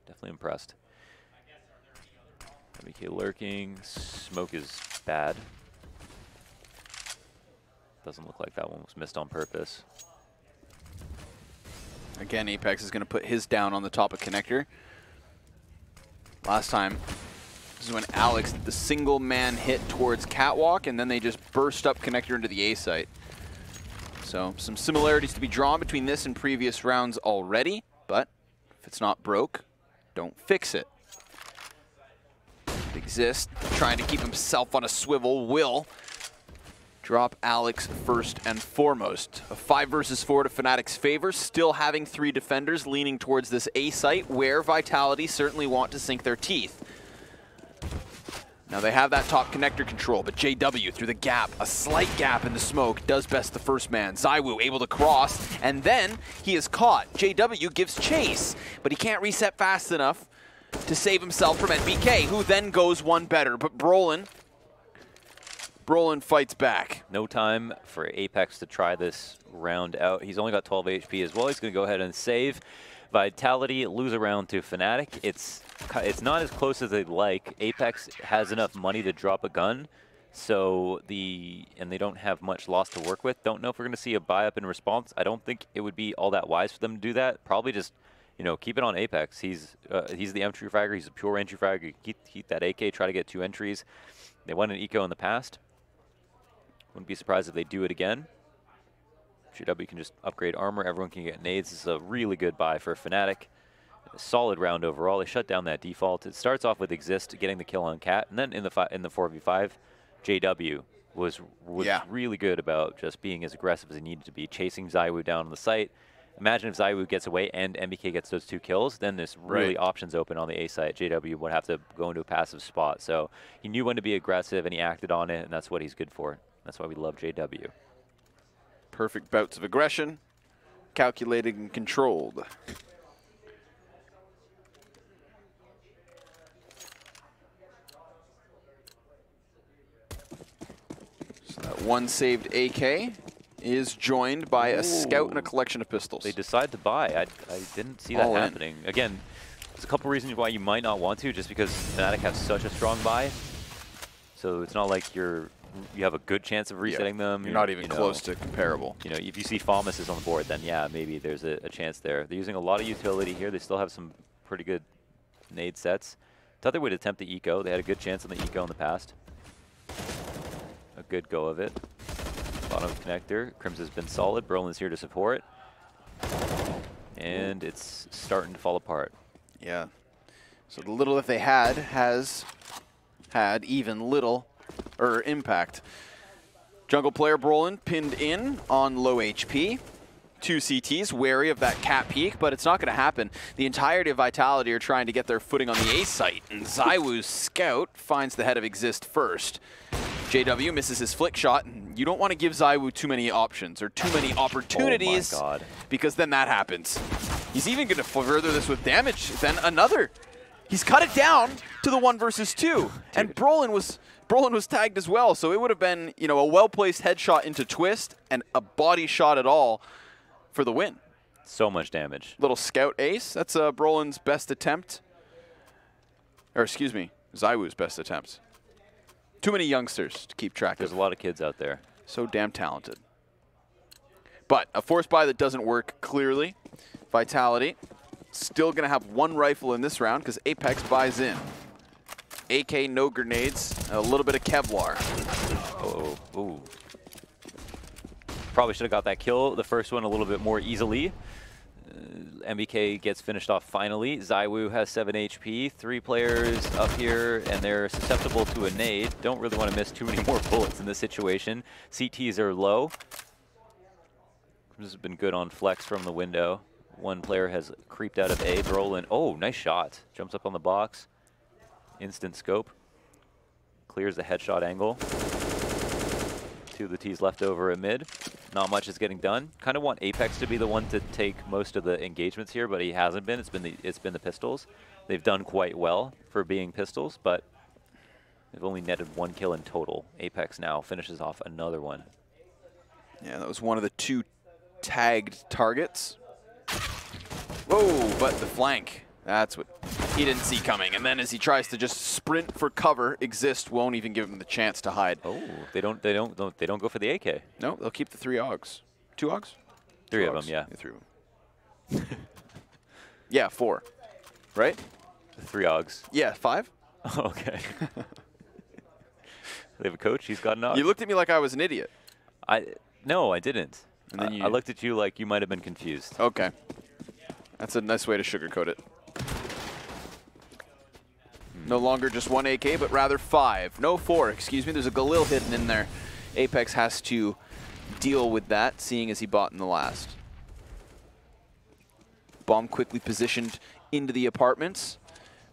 Definitely impressed. MBK lurking. Smoke is bad. Doesn't look like that one was missed on purpose. Again, Apex is going to put his down on the top of connector. Last time, this is when Alex did the single man hit towards Catwalk, and then they just burst up connector into the A site. So some similarities to be drawn between this and previous rounds already, but if it's not broke, don't fix it. Exist, trying to keep himself on a swivel, will drop Alex first and foremost. A 5 versus 4 to Fnatic's favor, still having 3 defenders leaning towards this A site where Vitality certainly want to sink their teeth. Now they have that top connector control, but JW through the gap, a slight gap in the smoke, does best the first man. ZywOo able to cross, and then he is caught. JW gives chase, but he can't reset fast enough to save himself from NBK, who then goes one better. But Brolin fights back. No time for Apex to try this round out. He's only got 12 HP as well. He's going to go ahead and save. Vitality lose around to Fnatic. It's not as close as they'd like. Apex has enough money to drop a gun, so and they don't have much loss to work with. Don't know if we're going to see a buy up in response. I don't think it would be all that wise for them to do that. Probably just, you know, keep it on Apex. He's the entry fragger. He's a pure entry fragger. Keep that AK. Try to get 2 entries. They won an eco in the past. Wouldn't be surprised if they do it again. GW can just upgrade armor. Everyone can get nades. This is a really good buy for Fnatic. A solid round overall. They shut down that default. It starts off with Exist getting the kill on Cat, and then in the 4v5, JW was really good about just being as aggressive as he needed to be, chasing ZywOo down on the site. Imagine if ZywOo gets away and MBK gets those 2 kills, then there's really options open on the A site. JW would have to go into a passive spot. So he knew when to be aggressive, and he acted on it, and that's what he's good for. That's why we love JW. Perfect bouts of aggression, calculated and controlled. So that one saved AK is joined by a scout and a collection of pistols. They decide to buy. I didn't see that happening. Again, there's a couple reasons why you might not want to, just because Fnatic has such a strong buy. So it's not like you have a good chance of resetting them. You're not even close to comparable. You know, if you see Famas is on the board, then yeah, maybe there's a chance there. They're using a lot of utility here. They still have some pretty good nade sets. Thought they would attempt the eco. They had a good chance on the eco in the past. A good go of it. Bottom connector. Crimson's been solid. Brolin's here to support. And it's starting to fall apart. Yeah. So the little that they had has had even little impact. Jungle player Brolin pinned in on low HP. 2 CTs, wary of that cat peek, but it's not going to happen. The entirety of Vitality are trying to get their footing on the A site, and ZywOo's scout finds the head of Exist first. JW misses his flick shot, and you don't want to give ZywOo too many options or too many opportunities, because then that happens. He's even going to further this with damage, then another. He's cut it down to the 1 versus 2, and Brolin was tagged as well, so it would have been, you know, a well-placed headshot into Twist and a body shot at all for the win. So much damage. Little scout ace. That's Brolin's best attempt. Or excuse me, ZywOo's best attempt. Too many youngsters to keep track of. There's a lot of kids out there. So damn talented. But a force buy that doesn't work clearly. Vitality still going to have 1 rifle in this round because Apex buys in. AK, no grenades, a little bit of Kevlar. Oh, ooh. Probably should have got that kill, the first one, a little bit more easily. MBK gets finished off finally. ZywOo has 7 HP, 3 players up here, and they're susceptible to a nade. Don't really want to miss too many more bullets in this situation. CTs are low. This has been good on flex from the window. 1 player has creeped out of A. Brolin, oh, nice shot. Jumps up on the box. Instant scope. Clears the headshot angle. 2 of the T's left over at mid. Not much is getting done. Kind of want Apex to be the one to take most of the engagements here, but he hasn't been. It's been the pistols. They've done quite well for being pistols, but they've only netted 1 kill in total. Apex now finishes off another one. Yeah, that was one of the 2 tagged targets. Whoa, but the flank. That's what he didn't see coming. And then as he tries to just sprint for cover, Exist won't even give him the chance to hide. Oh, they don't go for the AK. No, they'll keep the 3 AUGs. 2 AUGs? 3 2 of AUGs. them, yeah. Yeah, 3 of them. Yeah, 4. Right? 3 AUGs. Yeah, 5? Okay. They have a coach, he's got an AUG. You looked at me like I was an idiot. No, I didn't. And then I looked at you like you might have been confused. Okay. That's a nice way to sugarcoat it. No longer just 1 AK, but rather 5. No, 4, excuse me. There's a Galil hidden in there. Apex has to deal with that, seeing as he bought in the last. Bomb quickly positioned into the apartments.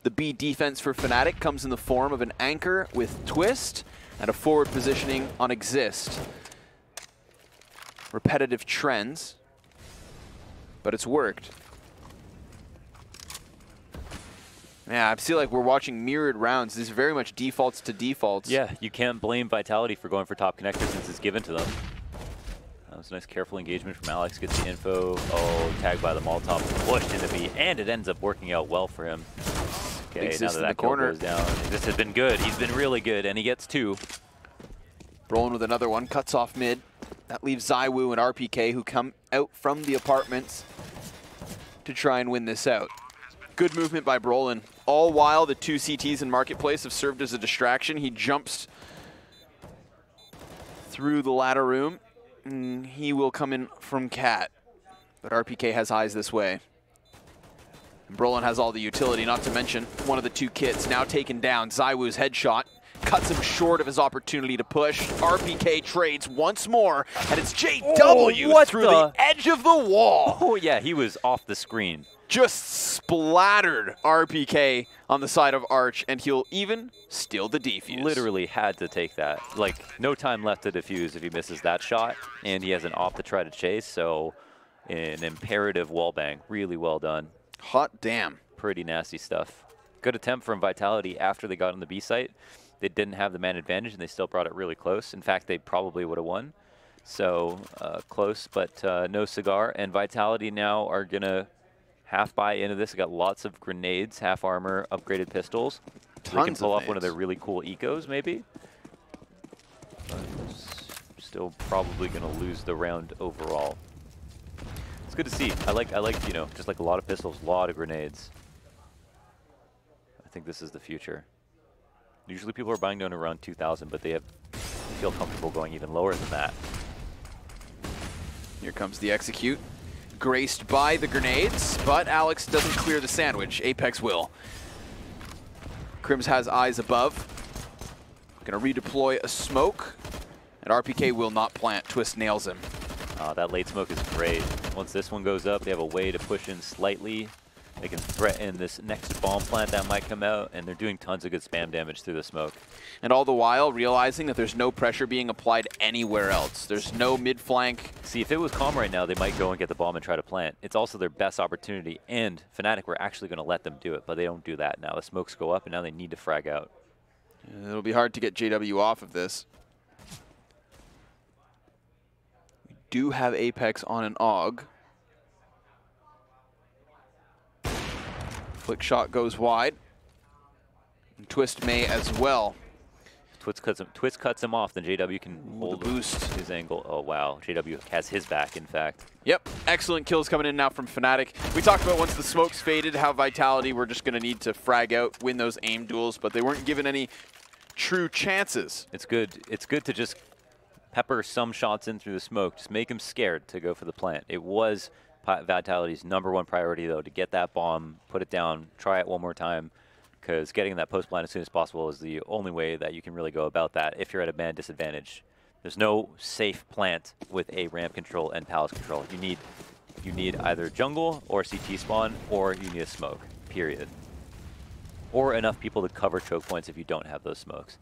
The B defense for Fnatic comes in the form of an anchor with Twist and a forward positioning on Exist. Repetitive trends, but it's worked. Yeah, I feel like we're watching mirrored rounds. This is very much defaults to defaults. Yeah, you can't blame Vitality for going for top connector since it's given to them. That was a nice careful engagement from Alex. Gets the info. Oh, tagged by the Molotov, pushed into B, and it ends up working out well for him. Okay, now that kill goes down. This has been good. He's been really good, and he gets 2. Brolin with another one, cuts off mid. That leaves Zywoo and RPK, who come out from the apartments to try and win this out. Good movement by Brolin. All while the 2 CTs in Marketplace have served as a distraction. He jumps through the ladder room. He will come in from Cat, but RPK has eyes this way. And Brolin has all the utility, not to mention one of the 2 kits now taken down. Zywoo's headshot cuts him short of his opportunity to push. RPK trades once more, and it's JW through the edge of the wall. Oh yeah, he was off the screen. Just splattered RPK on the side of Arch, and he'll even steal the defuse. Literally had to take that. Like, no time left to defuse if he misses that shot, and he has an op to try to chase, so an imperative wallbang. Really well done. Hot damn. Pretty nasty stuff. Good attempt from Vitality after they got on the B site. They didn't have the man advantage, and they still brought it really close. In fact, they probably would have won. So, close, but no cigar. And Vitality now are going to half buy into this. They got lots of grenades, half armor, upgraded pistols. So they can pull off one of their really cool ecos, maybe. But still probably going to lose the round overall. It's good to see. I like, you know, just like a lot of pistols, a lot of grenades. I think this is the future. Usually people are buying down around 2,000, but they feel comfortable going even lower than that. Here comes the execute. Graced by the grenades, but Alex doesn't clear the sandwich. Apex will. Crims has eyes above. Gonna redeploy a smoke, and RPK will not plant. Twist nails him. That late smoke is great. Once this one goes up, they have a way to push in slightly. They can threaten this next bomb plant that might come out, and they're doing tons of good spam damage through the smoke. And all the while realizing that there's no pressure being applied anywhere else. There's no mid-flank. See, if it was calm right now, they might go and get the bomb and try to plant. It's also their best opportunity, and Fnatic were actually going to let them do it, but they don't do that now. The smokes go up, and now they need to frag out. It'll be hard to get JW off of this. We do have Apex on an AUG. Flick shot goes wide. And Twist may as well. Twist cuts him off, then JW can hold the boost his angle. Oh wow, JW has his back, in fact. Yep, excellent kills coming in now from Fnatic. We talked about once the smokes faded, how Vitality were just going to need to frag out, win those aim duels, but they weren't given any true chances. It's good to just pepper some shots in through the smoke, just make them scared to go for the plant. It was Vitality's #1 priority, though, to get that bomb, put it down, try it one more time, because getting that post plant as soon as possible is the only way that you can really go about that if you're at a man disadvantage. There's no safe plant with a ramp control and palace control. You need either jungle or CT spawn, or you need a smoke, period. Or enough people to cover choke points if you don't have those smokes.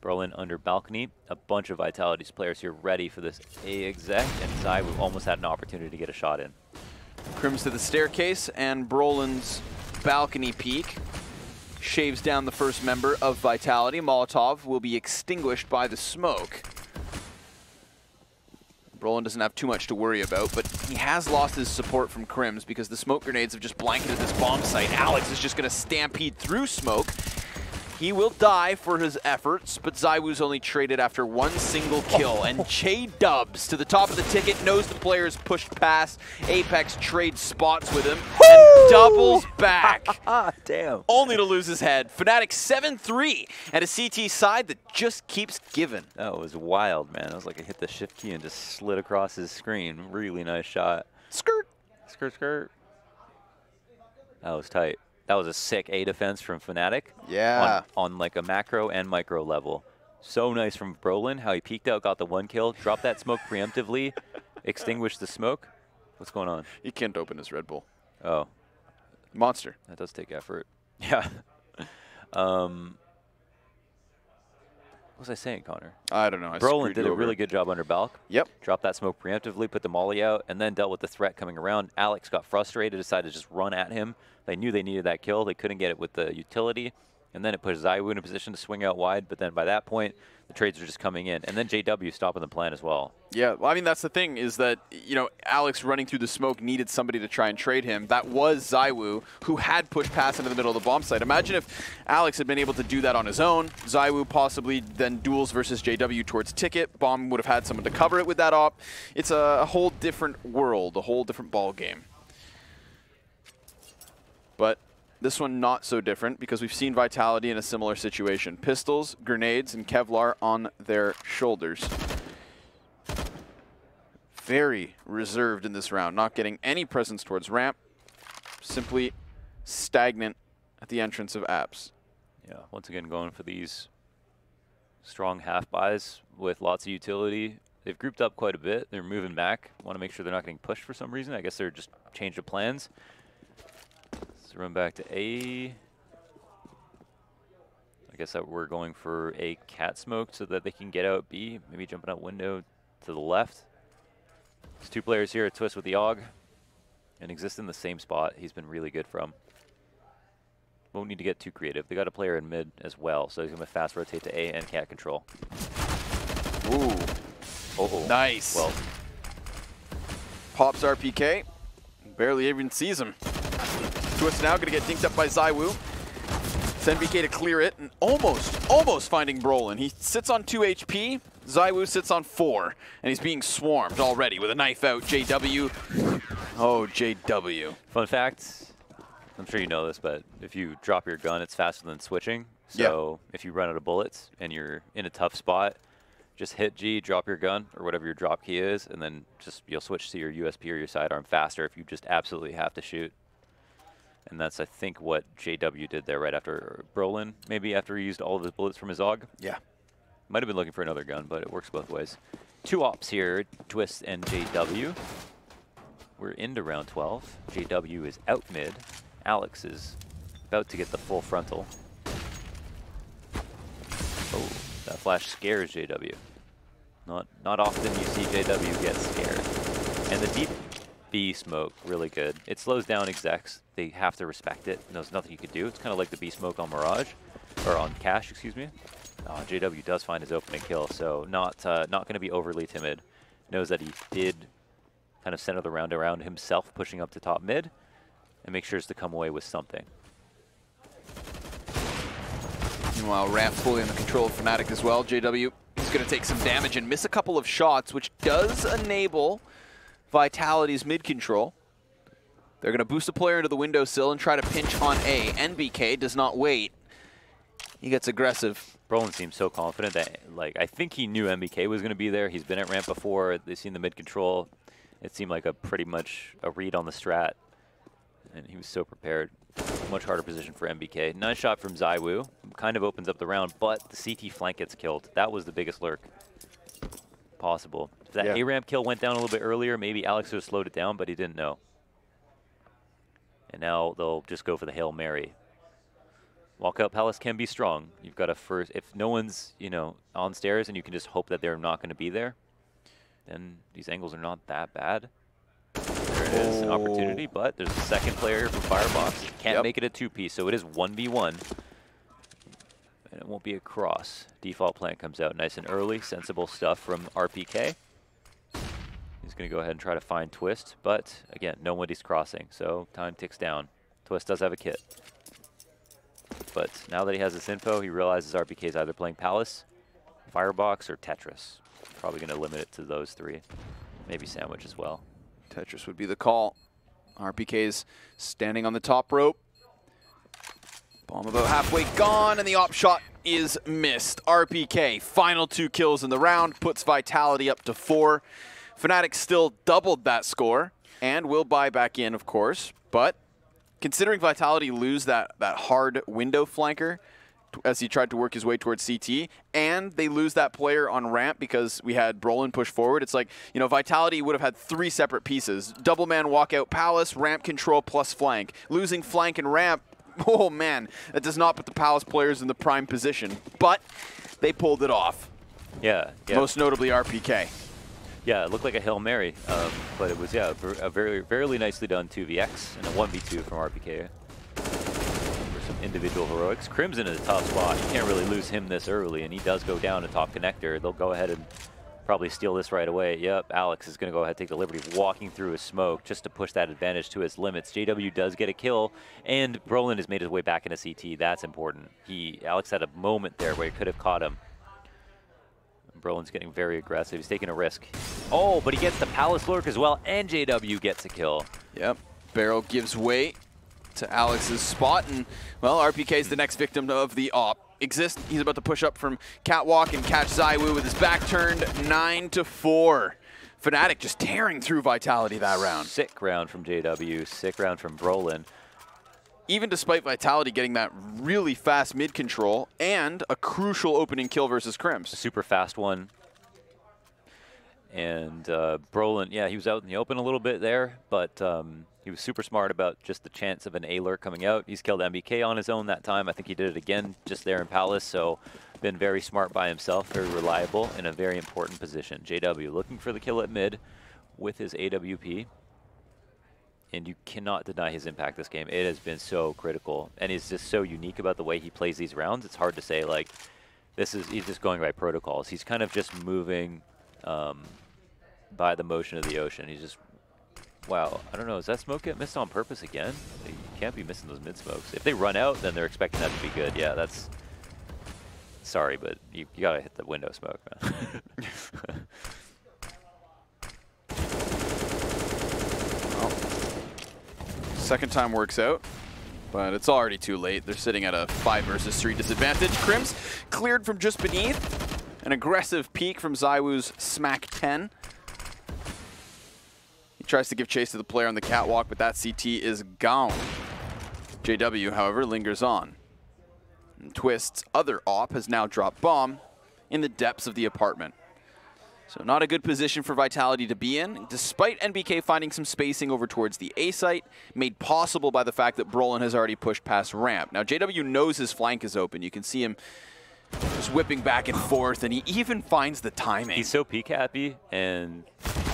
Brolin under balcony. A bunch of Vitality's players here ready for this A exec, and Zai almost had an opportunity to get a shot in. Crims to the staircase, and Brolin's balcony peak shaves down the first member of Vitality. Molotov will be extinguished by the smoke. Brolin doesn't have too much to worry about, but he has lost his support from Crims because the smoke grenades have just blanketed this bomb site. Alex is just going to stampede through smoke. He will die for his efforts, but Zywoo's only traded after one single kill. And J-Dubs to the top of the ticket, knows the player's pushed past. Apex trades spots with him and doubles back. Damn. Only to lose his head. Fnatic 7-3 at a CT side that just keeps giving. That was wild, man. It was like I hit the shift key and just slid across his screen. Really nice shot. Skirt. Skirt, skirt. That was tight. That was a sick A defense from Fnatic. Yeah. On like a macro and micro level. So nice from Brolin, how he peeked out, got the 1 kill, dropped that smoke preemptively, extinguished the smoke. What's going on? He can't open his Red Bull. Oh. Monster. That does take effort. Yeah. What was I saying, Connor? I don't know. Brolin did a really good job under Balk. Yep. Dropped that smoke preemptively, put the molly out, and then dealt with the threat coming around. Alex got frustrated, decided to just run at him. They knew they needed that kill. They couldn't get it with the utility. And then it puts ZywOo in a position to swing out wide, but then by that point, the trades are just coming in. And then JW stopping the plan as well. Yeah, well, I mean, that's the thing is that, you know, Alex running through the smoke needed somebody to try and trade him. That was ZywOo, who had pushed past into the middle of the bomb site. Imagine if Alex had been able to do that on his own. ZywOo possibly then duels versus JW towards Ticket. Bomb would have had someone to cover it with that op. It's a whole different world, a whole different ball game. But this one not so different because we've seen Vitality in a similar situation. Pistols, grenades, and Kevlar on their shoulders. Very reserved in this round, not getting any presence towards ramp. Simply stagnant at the entrance of apps. Yeah, once again going for these strong half buys with lots of utility. They've grouped up quite a bit. They're moving back. Want to make sure they're not getting pushed for some reason. I guess they're just changed of plans. Let's run back to A. I guess that we're going for a cat smoke so that they can get out B. Maybe jumping out window to the left. There's two players here, Twist with the AUG, and Exist in the same spot. He's been really good from. Won't need to get too creative. They got a player in mid as well, so he's going to fast rotate to A and cat control. Ooh. Uh-oh. Nice. Well, pops RPK. Barely even sees him. Twist now going to get dinked up by ZywOo. Send BK to clear it, and almost finding Brolin. He sits on 2 HP. ZywOo sits on 4, and he's being swarmed already with a knife out. JW. Oh, JW. fun fact, I'm sure you know this, but if you drop your gun, it's faster than switching. So if you run out of bullets and you're in a tough spot, just hit G, drop your gun, or whatever your drop key is, and then just you'll switch to your USP or your sidearm faster if you just absolutely have to shoot. And that's, I think, what JW did there right after Brolin, maybe after he used all of his bullets from his AUG. Yeah. Might have been looking for another gun, but it works both ways. Two ops here, Twist and JW. We're into round 12. JW is out mid. Alex is about to get the full frontal. Oh, that flash scares JW. Not often you see JW get scared. And the deep B smoke, really good. It slows down execs. They have to respect it. There's nothing you can do. It's kind of like the B smoke on Mirage, or on Cash, excuse me. JW does find his opening kill, so not going to be overly timid. Knows that he did kind of center the round around himself, pushing up to top mid, and make sure to come away with something. Meanwhile, ramp fully under control of Fnatic as well. JW is going to take some damage and miss a couple of shots, which does enable Vitality's mid control. They're going to boost a player into the windowsill and try to pinch on A. NBK does not wait. He gets aggressive. Brolin seems so confident that, like, I think he knew MBK was going to be there. He's been at ramp before. They've seen the mid control. It seemed like a pretty much a read on the strat, and he was so prepared. Much harder position for MBK. Nice shot from ZywOo. Kind of opens up the round, but the CT flank gets killed. That was the biggest lurk possible. If that A-ramp kill went down a little bit earlier, maybe Alex would have slowed it down, but he didn't know. And now they'll just go for the Hail Mary. Walkout Palace can be strong. You've got to first, if no one's, you know, on stairs and you can just hope that they're not going to be there, then these angles are not that bad. There it is, an opportunity, but there's a second player from Firebox. Can't make it a 2-piece, so it is 1v1. And it won't be a cross. Default plant comes out nice and early. Sensible stuff from RPK. He's going to go ahead and try to find Twist, but again, nobody's crossing, so time ticks down. Twist does have a kit. But now that he has this info, he realizes RPK is either playing Palace, Firebox, or Tetris. Probably going to limit it to those three. Maybe Sandwich as well. Tetris would be the call. RPK's standing on the top rope. Bomb about halfway gone, and the op shot is missed. RPK, final 2 kills in the round, puts Vitality up to 4. Fnatic still doubled that score, and will buy back in, of course. But considering Vitality lose that hard window flanker as he tried to work his way towards CT, and they lose that player on ramp because we had Brolin push forward, it's like, you know, Vitality would have had 3 separate pieces. Double man walkout Palace, ramp control plus flank. Losing flank and ramp, oh man, that does not put the Palace players in the prime position. But they pulled it off. Yeah. Most notably RPK. Yeah, it looked like a Hail Mary, but it was, a very nicely done 2vx and a 1v2 from RPK. some individual heroics. Crimson in a tough spot. You can't really lose him this early, and he does go down to top connector. They'll go ahead and probably steal this right away. Yep, Alex is going to go ahead and take the liberty of walking through his smoke just to push that advantage to his limits. JW does get a kill, and Brolin has made his way back into CT. That's important. Alex had a moment there where he could have caught him. Brolin's getting very aggressive. He's taking a risk. Oh, but he gets the Palace Lurk as well, and JW gets a kill. Yep, Barrel gives way to Alex's spot, and, well, RPK is the next victim of the op. He's about to push up from Catwalk and catch ZywOo with his back turned 9-4. Fnatic just tearing through Vitality that round. Sick round from JW, sick round from Brolin. Even despite Vitality getting that really fast mid control and a crucial opening kill versus Crims. A super fast one. And Brolin, yeah, he was out in the open a little bit there, but he was super smart about just the chance of an A-lurk coming out. He's killed MBK on his own that time. I think he did it again just there in Palace, so been very smart by himself, very reliable, in a very important position. JW looking for the kill at mid with his AWP. And you cannot deny his impact this game. It has been so critical, and he's just so unique about the way he plays these rounds. It's hard to say, like, he's just going by protocols. He's kind of just moving by the motion of the ocean. He's just, wow, I don't know, does that smoke get missed on purpose again? You can't be missing those mid smokes. If they run out, then they're expecting that to be good. Yeah, that's, sorry, but you gotta hit the window smoke, man. Second time works out, but it's already too late. They're sitting at a 5 versus 3 disadvantage. Crims cleared from just beneath. An aggressive peek from ZywOo's Smack 10. He tries to give chase to the player on the catwalk, but that CT is gone. JW, however, lingers on. And Twist's other op has now dropped bomb in the depths of the apartment. So not a good position for Vitality to be in, despite NBK finding some spacing over towards the A site, made possible by the fact that Brolin has already pushed past ramp. Now JW knows his flank is open. You can see him just whipping back and forth, and he even finds the timing. He's so peak happy, and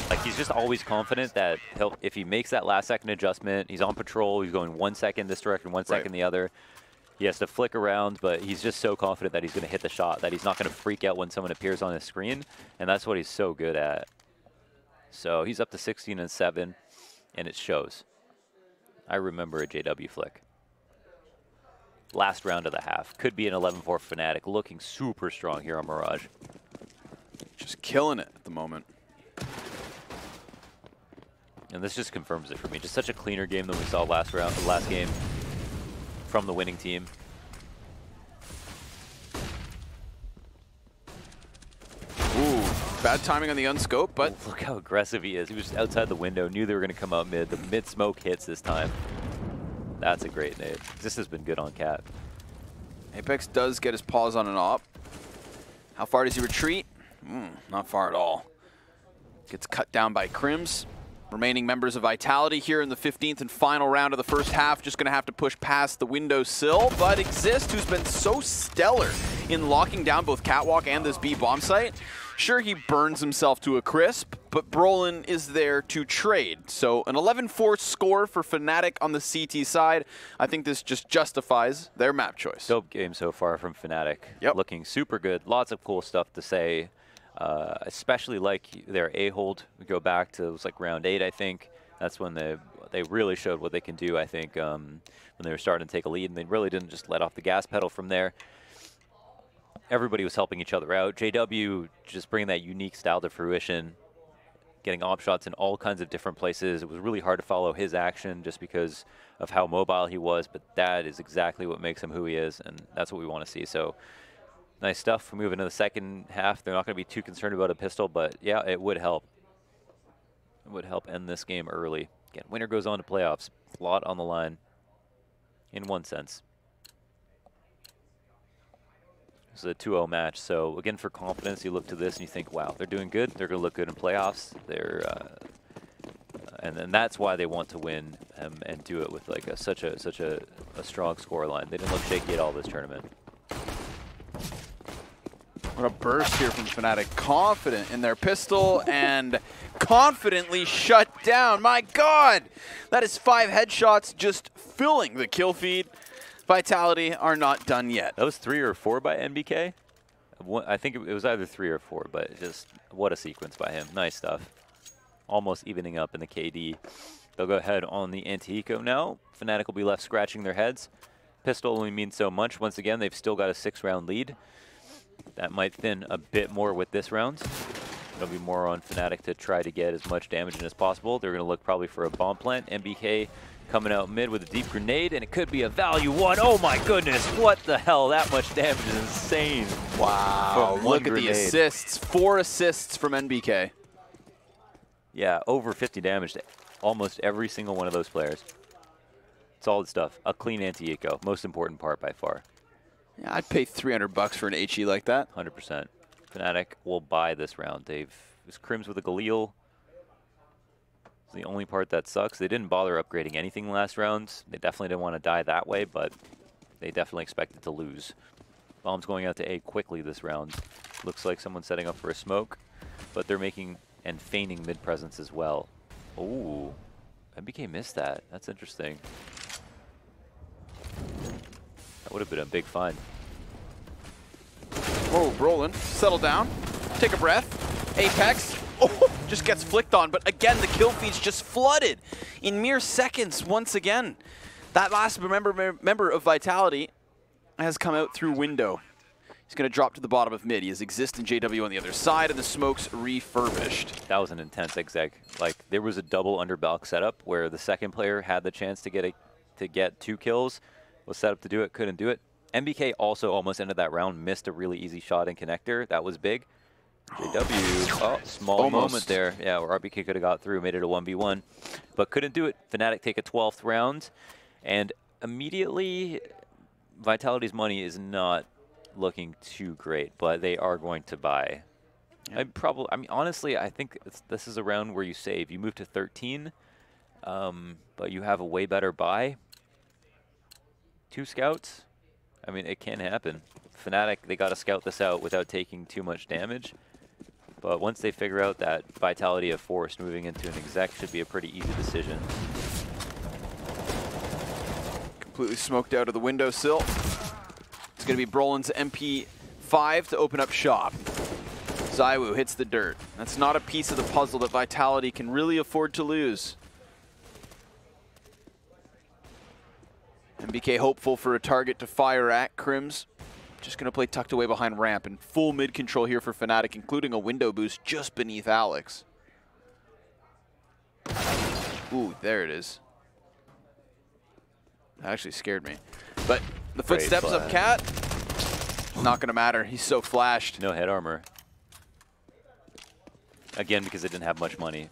like he's just always confident that if he makes that last second adjustment, he's on patrol, he's going 1 second this direction, 1 second the other. He has to flick around, but he's just so confident that he's going to hit the shot, that he's not going to freak out when someone appears on his screen, and that's what he's so good at. So he's up to 16-7, and it shows. I remember a JW flick. Last round of the half. Could be an 11-4 Fnatic, looking super strong here on Mirage. Just killing it at the moment. And this just confirms it for me. Just such a cleaner game than we saw last game. From the winning team. Ooh, bad timing on the unscope, but look how aggressive he is. He was outside the window, knew they were going to come out mid. The mid smoke hits this time. That's a great nade. This has been good on Cat. Apex does get his paws on an op. How far does he retreat? Not far at all. Gets cut down by Crims. Remaining members of Vitality here in the 15th and final round of the first half, just going to have to push past the windowsill, but Exist, who's been so stellar in locking down both Catwalk and this B bomb site, sure, he burns himself to a crisp, but Brolin is there to trade. So an 11-4 score for Fnatic on the CT side. I think this just justifies their map choice. Dope game so far from Fnatic. Yep. Looking super good. Lots of cool stuff to say. Especially like their A-hold. We go back to, it was like round 8, I think. That's when they really showed what they can do, I think, when they were starting to take a lead, and they really didn't just let off the gas pedal from there. Everybody was helping each other out. JW just bringing that unique style to fruition, getting op shots in all kinds of different places. It was really hard to follow his action just because of how mobile he was, but that is exactly what makes him who he is, and that's what we want to see. So nice stuff. We move into the second half. They're not going to be too concerned about a pistol, but yeah, it would help. It would help end this game early. Again, winner goes on to playoffs. A lot on the line, in one sense. It's a 2-0 match. So again, for confidence, you look to this and you think, wow, they're doing good. They're going to look good in playoffs. And that's why they want to win and do it with like such a strong score line. They didn't look shaky at all this tournament. What a burst here from Fnatic. Confident in their pistol and confidently shut down. My God! That is 5 headshots just filling the kill feed. Vitality are not done yet. That was 3 or 4 by NBK. I think it was either 3 or 4, but just what a sequence by him. Nice stuff. Almost evening up in the KD. They'll go ahead on the anti-eco now. Fnatic will be left scratching their heads. Pistol only means so much. Once again, they've still got a 6-round lead. That might thin a bit more with this round. It'll be more on Fnatic to try to get as much damage in as possible. They're going to look probably for a bomb plant. MBK coming out mid with a deep grenade, and it could be a value one. Oh my goodness, what the hell? That much damage is insane. Wow, look at the assists. 4 assists from NBK. Yeah, over 50 damage to almost every single one of those players. Solid stuff. A clean anti-eco. Most important part by far. Yeah, I'd pay $300 for an HE like that. 100%. Fnatic will buy this round. They've Crims with a Galil. It's the only part that sucks. They didn't bother upgrading anything last round. They definitely didn't want to die that way, but they definitely expected to lose. Bomb's going out to A quickly this round. Looks like someone's setting up for a smoke, but they're making and feigning mid presence as well. Ooh, MBK missed that. That's interesting. That would have been a big find. Whoa, Brolin, settle down, take a breath. Apex, oh, just gets flicked on, but again, the kill feed's just flooded in mere seconds once again. That last member of Vitality has come out through window. He's going to drop to the bottom of mid. He has Exist and JW on the other side, and the smoke's refurbished. That was an intense exec. Like, there was a double underbalk setup where the second player had the chance to get 2 kills, was set up to do it, couldn't do it. MBK also almost ended that round, missed a really easy shot in connector. That was big. JW, oh, small moment there. Yeah, where RBK could have got through, made it a 1v1, but couldn't do it. Fnatic take a 12th round, and immediately Vitality's money is not looking too great, but they are going to buy. Yeah. Honestly, I think this is a round where you save. You move to 13, but you have a way better buy. 2 scouts. I mean, it can happen. Fnatic, they got to scout this out without taking too much damage. But once they figure out that Vitality of Force moving into an exec should be a pretty easy decision. Completely smoked out of the windowsill. It's going to be Brolin's MP5 to open up shop. Zywoo hits the dirt. That's not a piece of the puzzle that Vitality can really afford to lose. MBK hopeful for a target to fire at. Crims just going to play tucked away behind ramp and full mid control here for Fnatic, including a window boost just beneath Alex. Ooh, there it is. That actually scared me. But the footsteps of Cat, not going to matter. He's so flashed. No head armor. Again, because it didn't have much money.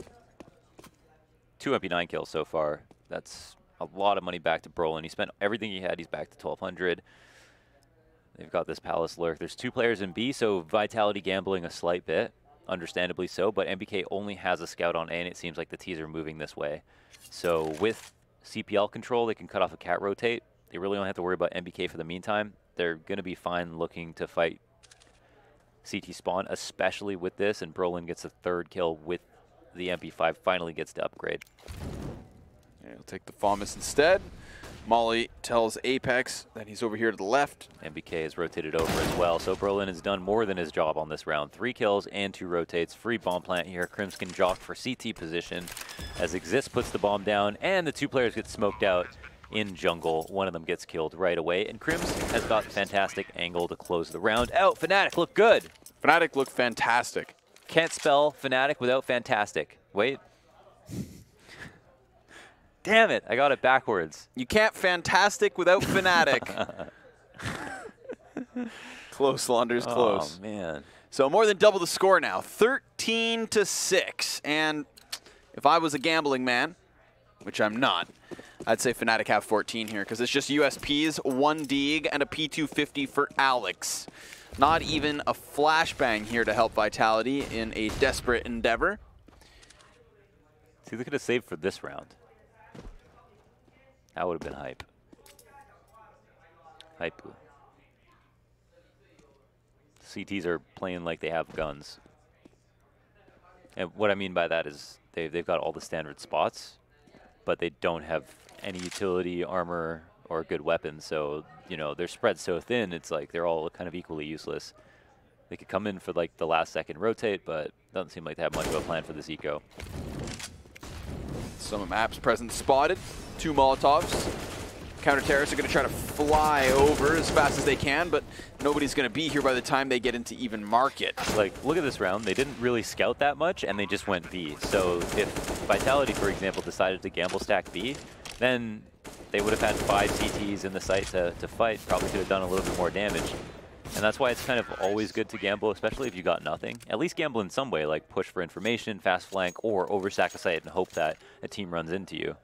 2 MP9 kills so far. That's a lot of money back to Brolin. He spent everything he had. He's back to 1,200. They've got this Palace lurk. There's 2 players in B, so Vitality gambling a slight bit, understandably so, but MBK only has a scout on A, and it seems like the T's are moving this way. So with CPL control, they can cut off a cat rotate. They really don't have to worry about MBK for the meantime. They're going to be fine looking to fight CT spawn, especially with this, and Brolin gets a 3rd kill with the MP5, finally gets to upgrade. Yeah, he'll take the FAMAS instead. Molly tells Apex that he's over here to the left. MBK is rotated over as well, so Brolin has done more than his job on this round. 3 kills and 2 rotates. Free bomb plant here. Crims can jock for CT position as Exist puts the bomb down, and the 2 players get smoked out in jungle. One of them gets killed right away, and Crims has got fantastic angle to close the round out. Fnatic look good. Fnatic look fantastic. Can't spell Fnatic without fantastic. Wait. Damn it, I got it backwards. You can't fantastic without Fnatic. Close, Launders, close. Oh, man. So more than double the score now, 13-6. And if I was a gambling man, which I'm not, I'd say Fnatic have 14 here, because it's just USPs, 1 Deeg, and a P250 for Alex. Not even a flashbang here to help Vitality in a desperate endeavor. See, they could have saved for this round. That would have been hype. Hype. CTs are playing like they have guns. And what I mean by that is they've got all the standard spots, but they don't have any utility, armor, or good weapons. So, you know, they're spread so thin, it's like they're all kind of equally useless. They could come in for like the last second rotate, but doesn't seem like they have much of a plan for this eco. Some maps present spotted. 2 Molotovs. Counter-terrorists are going to try to fly over as fast as they can, but nobody's going to be here by the time they get into even market. Like, look at this round. They didn't really scout that much, and they just went B. So if Vitality, for example, decided to gamble stack B, then they would have had 5 CTs in the site to fight. Probably could have done a little bit more damage. And that's why it's kind of always good to gamble, especially if you got nothing. At least gamble in some way, like push for information, fast flank, or overstack a site and hope that a team runs into you.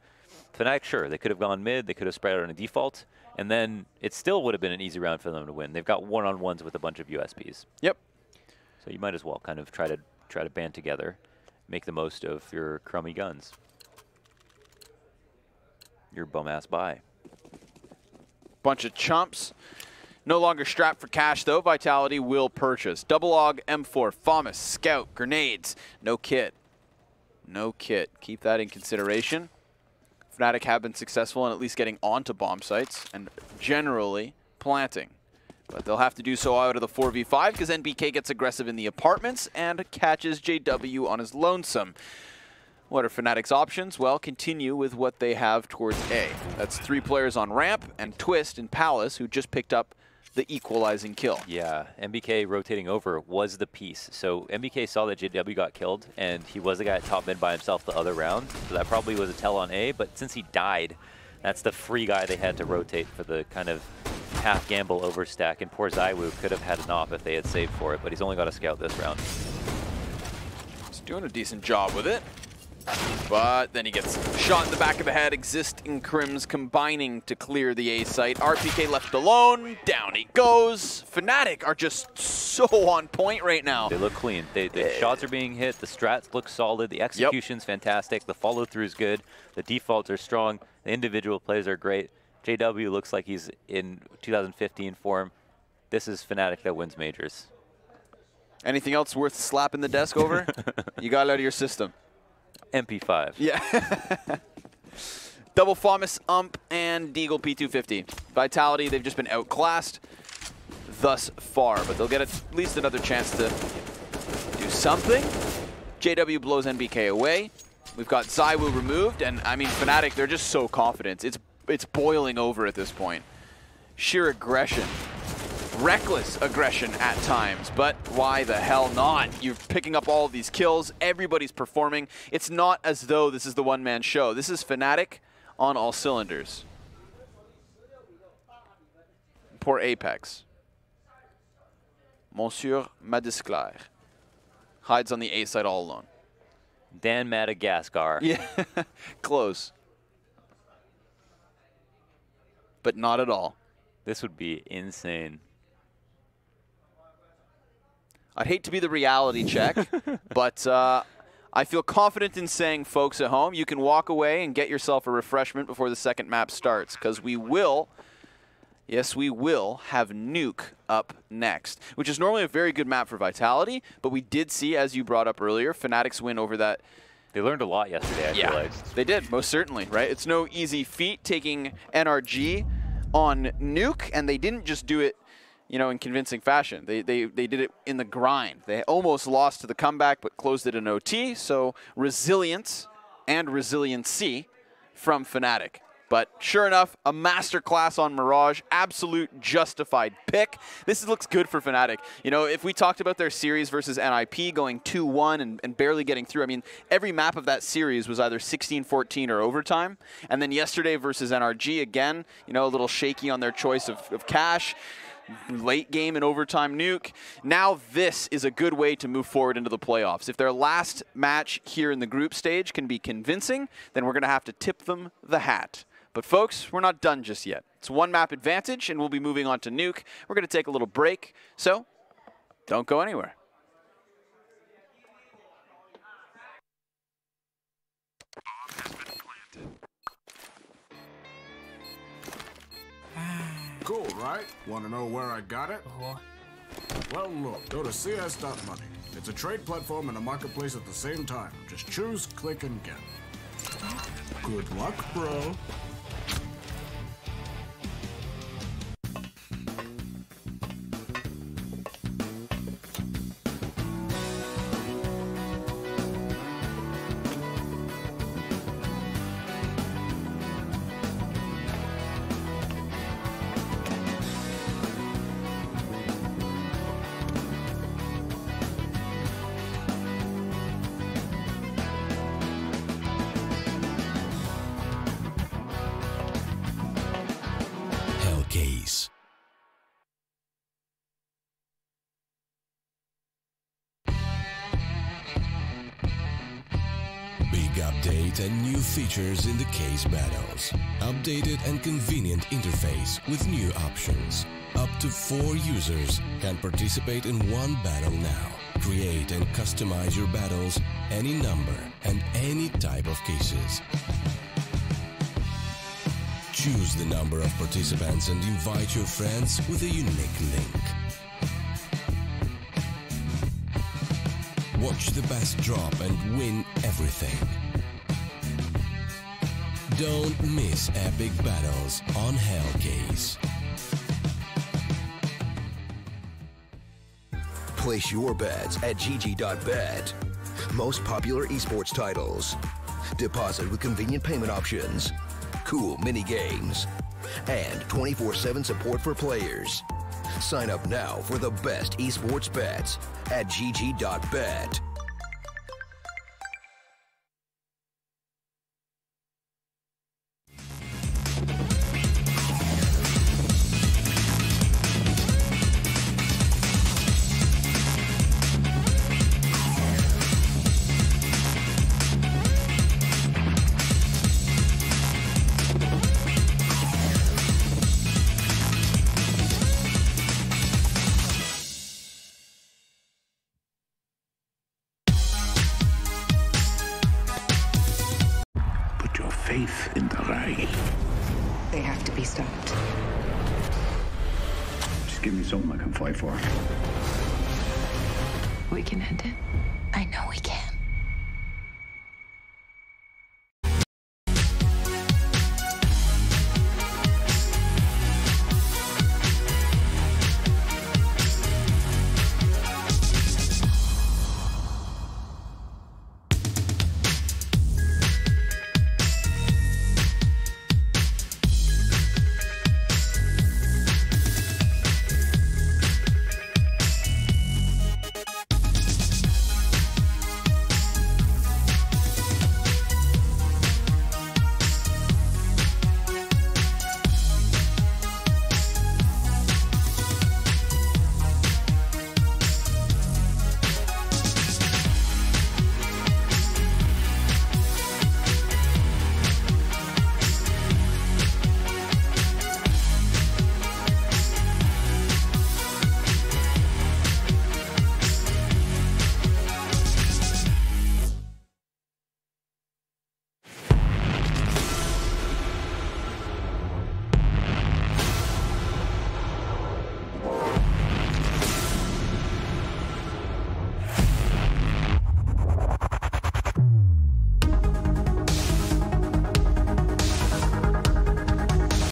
Fnatic, sure, they could have gone mid, they could have spread out on a default, and then it still would have been an easy round for them to win. They've got one-on-ones with a bunch of USPs. Yep. So you might as well kind of try to band together, make the most of your crummy guns. Your bum-ass buy. Bunch of chumps. No longer strapped for cash, though. Vitality will purchase. Double AUG, M4, FAMAS, Scout, grenades. No kit. No kit. Keep that in consideration. Fnatic have been successful in at least getting onto bomb sites and generally planting. But they'll have to do so out of the 4v5 because NBK gets aggressive in the apartments and catches JW on his lonesome. What are Fnatic's options? Well, continue with what they have towards A. That's 3 players on ramp and Twist and Palace, who just picked up the equalizing kill. Yeah, MBK rotating over was the piece. So MBK saw that JW got killed, and he was the guy at top mid by himself the other round. So that probably was a tell on A, but since he died, that's the free guy they had to rotate for the kind of half gamble overstack. And poor Zywoo could have had an op if they had saved for it, but he's only got a scout this round. He's doing a decent job with it. But then he gets shot in the back of the head. Existing Crims combining to clear the A site. RPK left alone. Down he goes. Fnatic are just so on point right now. They look clean. The shots are being hit. The strats look solid. The execution's fantastic. The follow-through's good. The defaults are strong. The individual plays are great. JW looks like he's in 2015 form. This is Fnatic that wins majors. Anything else worth slapping the desk over? You got it out of your system. MP5. Yeah. Double FAMAS, UMP, and Deagle P250. Vitality, they've just been outclassed thus far, but they'll get at least another chance to do something. JW blows NBK away. We've got Zywoo removed, and I mean, Fnatic, they're just so confident. It's boiling over at this point. Sheer aggression. Reckless aggression at times, but why the hell not? You're picking up all of these kills. Everybody's performing. It's not as though this is the one-man show. This is Fnatic on all cylinders. Poor Apex. Monsieur Madisclair hides on the A side all alone. Dan Madagascar. Yeah, close. But not at all. This would be insane. I'd hate to be the reality check, but I feel confident in saying, folks at home, you can walk away and get yourself a refreshment before the second map starts, because we will, yes, we will have Nuke up next, which is normally a very good map for Vitality, but we did see, as you brought up earlier, Fnatic's win over that. They learned a lot yesterday, I feel like. They did, most certainly, right? It's no easy feat taking NRG on Nuke, and they didn't just do it, you know, in convincing fashion. They did it in the grind. They almost lost to the comeback, but closed it in OT. So resilience and resiliency from Fnatic. But sure enough, a masterclass on Mirage, absolute justified pick. This looks good for Fnatic. You know, if we talked about their series versus NIP going 2-1 and barely getting through, I mean, every map of that series was either 16-14 or overtime. And then yesterday versus NRG, again, you know, a little shaky on their choice of cash. Late game and overtime Nuke. Now this is a good way to move forward into the playoffs. If their last match here in the group stage can be convincing, then we're going to have to tip them the hat. But folks, we're not done just yet. It's one map advantage, and we'll be moving on to Nuke. We're going to take a little break, so don't go anywhere. Cool, right? Want to know where I got it? Well, look, go to CS.money. It's a trade platform and a marketplace at the same time. Just choose, click, and get. Good luck, bro. 10 new features in the case battles. Updated and convenient interface with new options. Up to 4 users can participate in one battle now. Create and customize your battles, any number and any type of cases. Choose the number of participants and invite your friends with a unique link. Watch the best drop and win everything. Don't miss epic battles on Hellcase. Place your bets at gg.bet. Most popular esports titles. Deposit with convenient payment options. Cool mini games. And 24/7 support for players. Sign up now for the best esports bets at gg.bet. Faith in the Reich. They have to be stopped. Just give me something I can fight for. We can end it. I know we can.